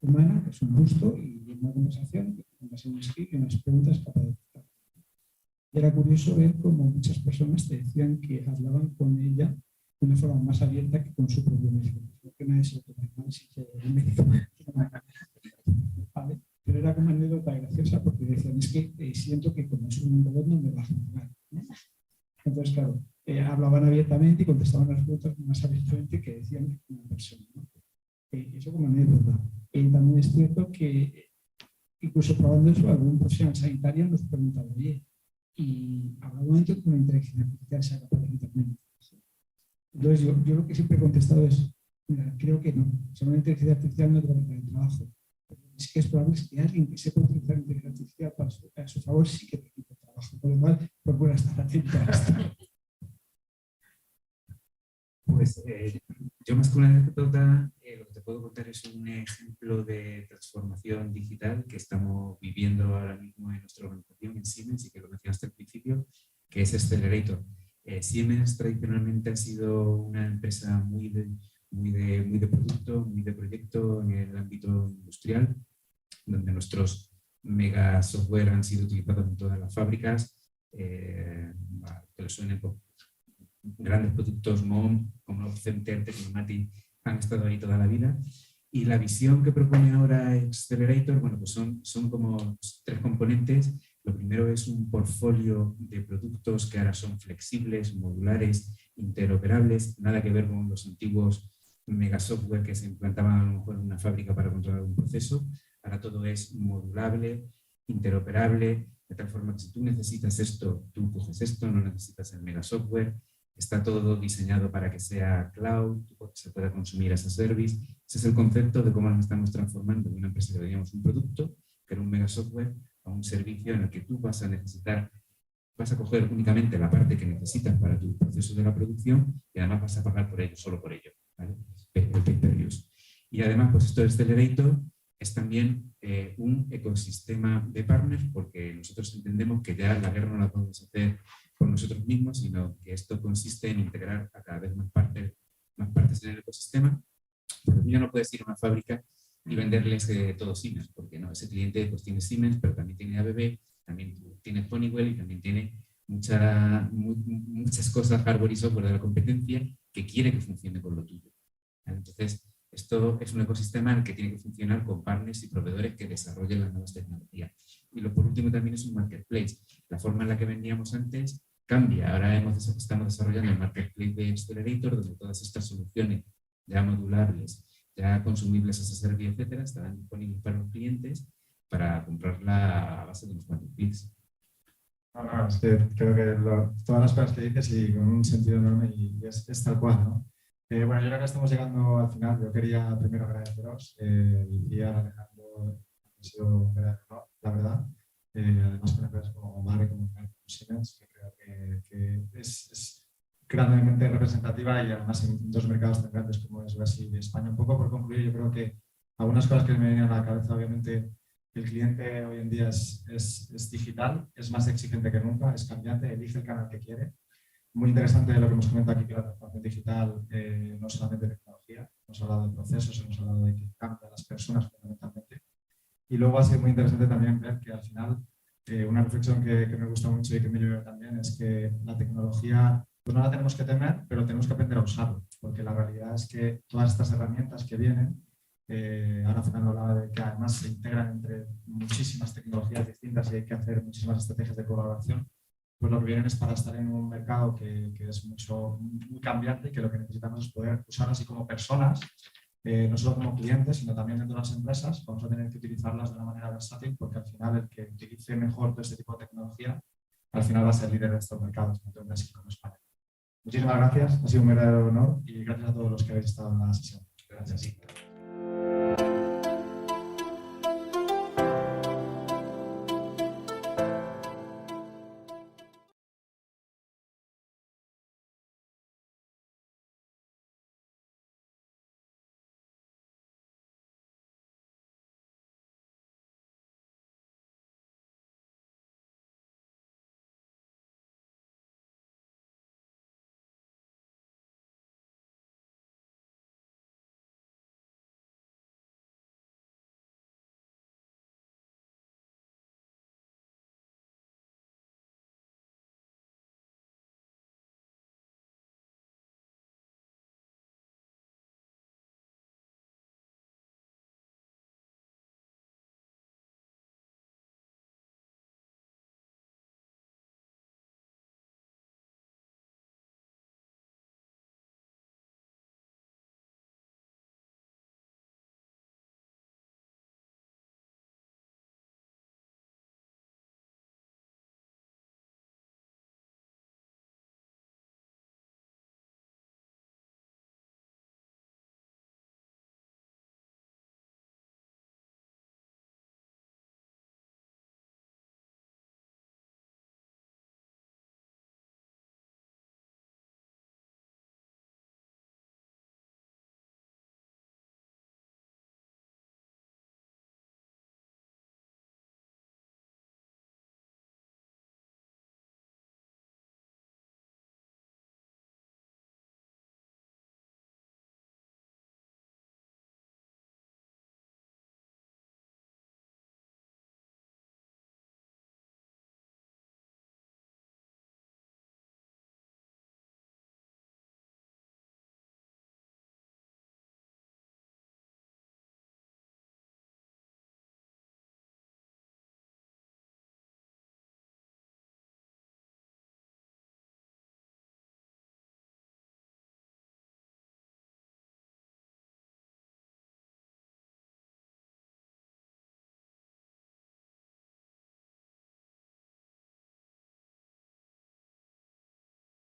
humana, que es un busto, y en una conversación, en base a un script y unas preguntas, capaz de detectar. Y era curioso ver cómo muchas personas te decían que hablaban con ella de una forma más abierta que con su propio médico. Porque nadie se lo toma mal si el médico. ¿Vale? Pero era como una anécdota graciosa porque decían, es que siento que como es un robot no me va a funcionar, ¿no? Entonces, claro, hablaban abiertamente y contestaban las preguntas más abiertamente que decían una persona, ¿no? Eso como anécdota. También es cierto que incluso probando eso, algún profesional sanitario nos preguntaba, oye, y habrá un momento que una inteligencia artificial sea capaz de quitarme el trabajo. Entonces, yo lo que siempre he contestado es, mira, creo que no. O sea, una inteligencia artificial no te va a quitar el trabajo. Es que es probable que alguien que sepa utilizar la inteligencia artificial a su favor sí que te quita el trabajo. Por lo cual, procura estar atento a esto. Pues yo más que una anécdota, lo que te puedo contar es un ejemplo de transformación digital que estamos viviendo ahora mismo en nuestra organización, en Siemens, y que lo mencionaste al principio, que es Accelerator. Siemens tradicionalmente ha sido una empresa muy de producto, muy de proyecto en el ámbito industrial, donde nuestros mega software han sido utilizados en todas las fábricas, que les suenen por grandes productos MOM, como Center, Tecnomatic, han estado ahí toda la vida. Y la visión que propone ahora Accelerator, bueno, pues son como 3 componentes Lo primero es un portfolio de productos que ahora son flexibles, modulares, interoperables, nada que ver con los antiguos mega software que se implantaban a lo mejor en una fábrica para controlar un proceso. Ahora todo es modulable, interoperable, de tal forma que si tú necesitas esto, tú coges esto, no necesitas el mega software. Está todo diseñado para que sea cloud, se pueda consumir as a service. Ese es el concepto de cómo nos estamos transformando de una empresa que teníamos un producto, que era un mega software, a un servicio en el que tú vas a coger únicamente la parte que necesitas para tu proceso de la producción y además vas a pagar por ello, solo por ello, ¿vale? El pay-per-use. Y además, pues esto de Accelerator es también un ecosistema de partners, porque nosotros entendemos que ya la guerra no la podemos hacer por nosotros mismos, sino que esto consiste en integrar a cada vez más partes en el ecosistema, porque tú ya no puedes ir a una fábrica y venderles todo Siemens, porque no, ese cliente pues tiene Siemens, pero también tiene ABB, también tiene Honeywell y también tiene muchas cosas, hardware y software de la competencia que quiere que funcione con lo tuyo. Entonces, esto es un ecosistema en el que tiene que funcionar con partners y proveedores que desarrollen las nuevas tecnologías. Y lo por último también es un marketplace. La forma en la que vendíamos antes cambia. Ahora estamos desarrollando el marketplace de Accelerator, donde todas estas soluciones ya modulables, ya consumibles as a service, etcétera, estarán disponibles para los clientes para comprarla a base de unos cuantos clics. No, es que creo que todas las cosas que dices y con un sentido enorme y es tal cual, ¿no? Bueno, yo creo que estamos llegando al final. Yo quería primero agradeceros y a Alejandro, ha sido un gran honor, la verdad. Además con empresas como Omar y como Siemens, que creo que es grandemente representativa y además en dos mercados tan grandes como es Brasil y España. Un poco por concluir, yo creo que algunas cosas que me vienen a la cabeza, obviamente, el cliente hoy en día es digital, es más exigente que nunca, es cambiante, elige el canal que quiere. Muy interesante lo que hemos comentado aquí, que la transformación digital no solamente de tecnología, hemos hablado de procesos, hemos hablado de que cambia a las personas fundamentalmente. Y luego ha sido muy interesante también ver que al final una reflexión que me gusta mucho y que me lleva también es que la tecnología pues no la tenemos que temer, pero tenemos que aprender a usarlo, porque la realidad es que todas estas herramientas que vienen, ahora Fernando hablaba de que además se integran entre muchísimas tecnologías distintas y hay que hacer muchísimas estrategias de colaboración, pues lo que vienen es para estar en un mercado que es muy cambiante y que lo que necesitamos es poder usar así como personas, no solo como clientes, sino también dentro de las empresas. Vamos a tener que utilizarlas de una manera versátil, porque al final el que utilice mejor todo este tipo de tecnología, al final va a ser líder de estos mercados, tanto en México como en España. Muchísimas gracias, ha sido un verdadero honor y gracias a todos los que habéis estado en la sesión. Gracias.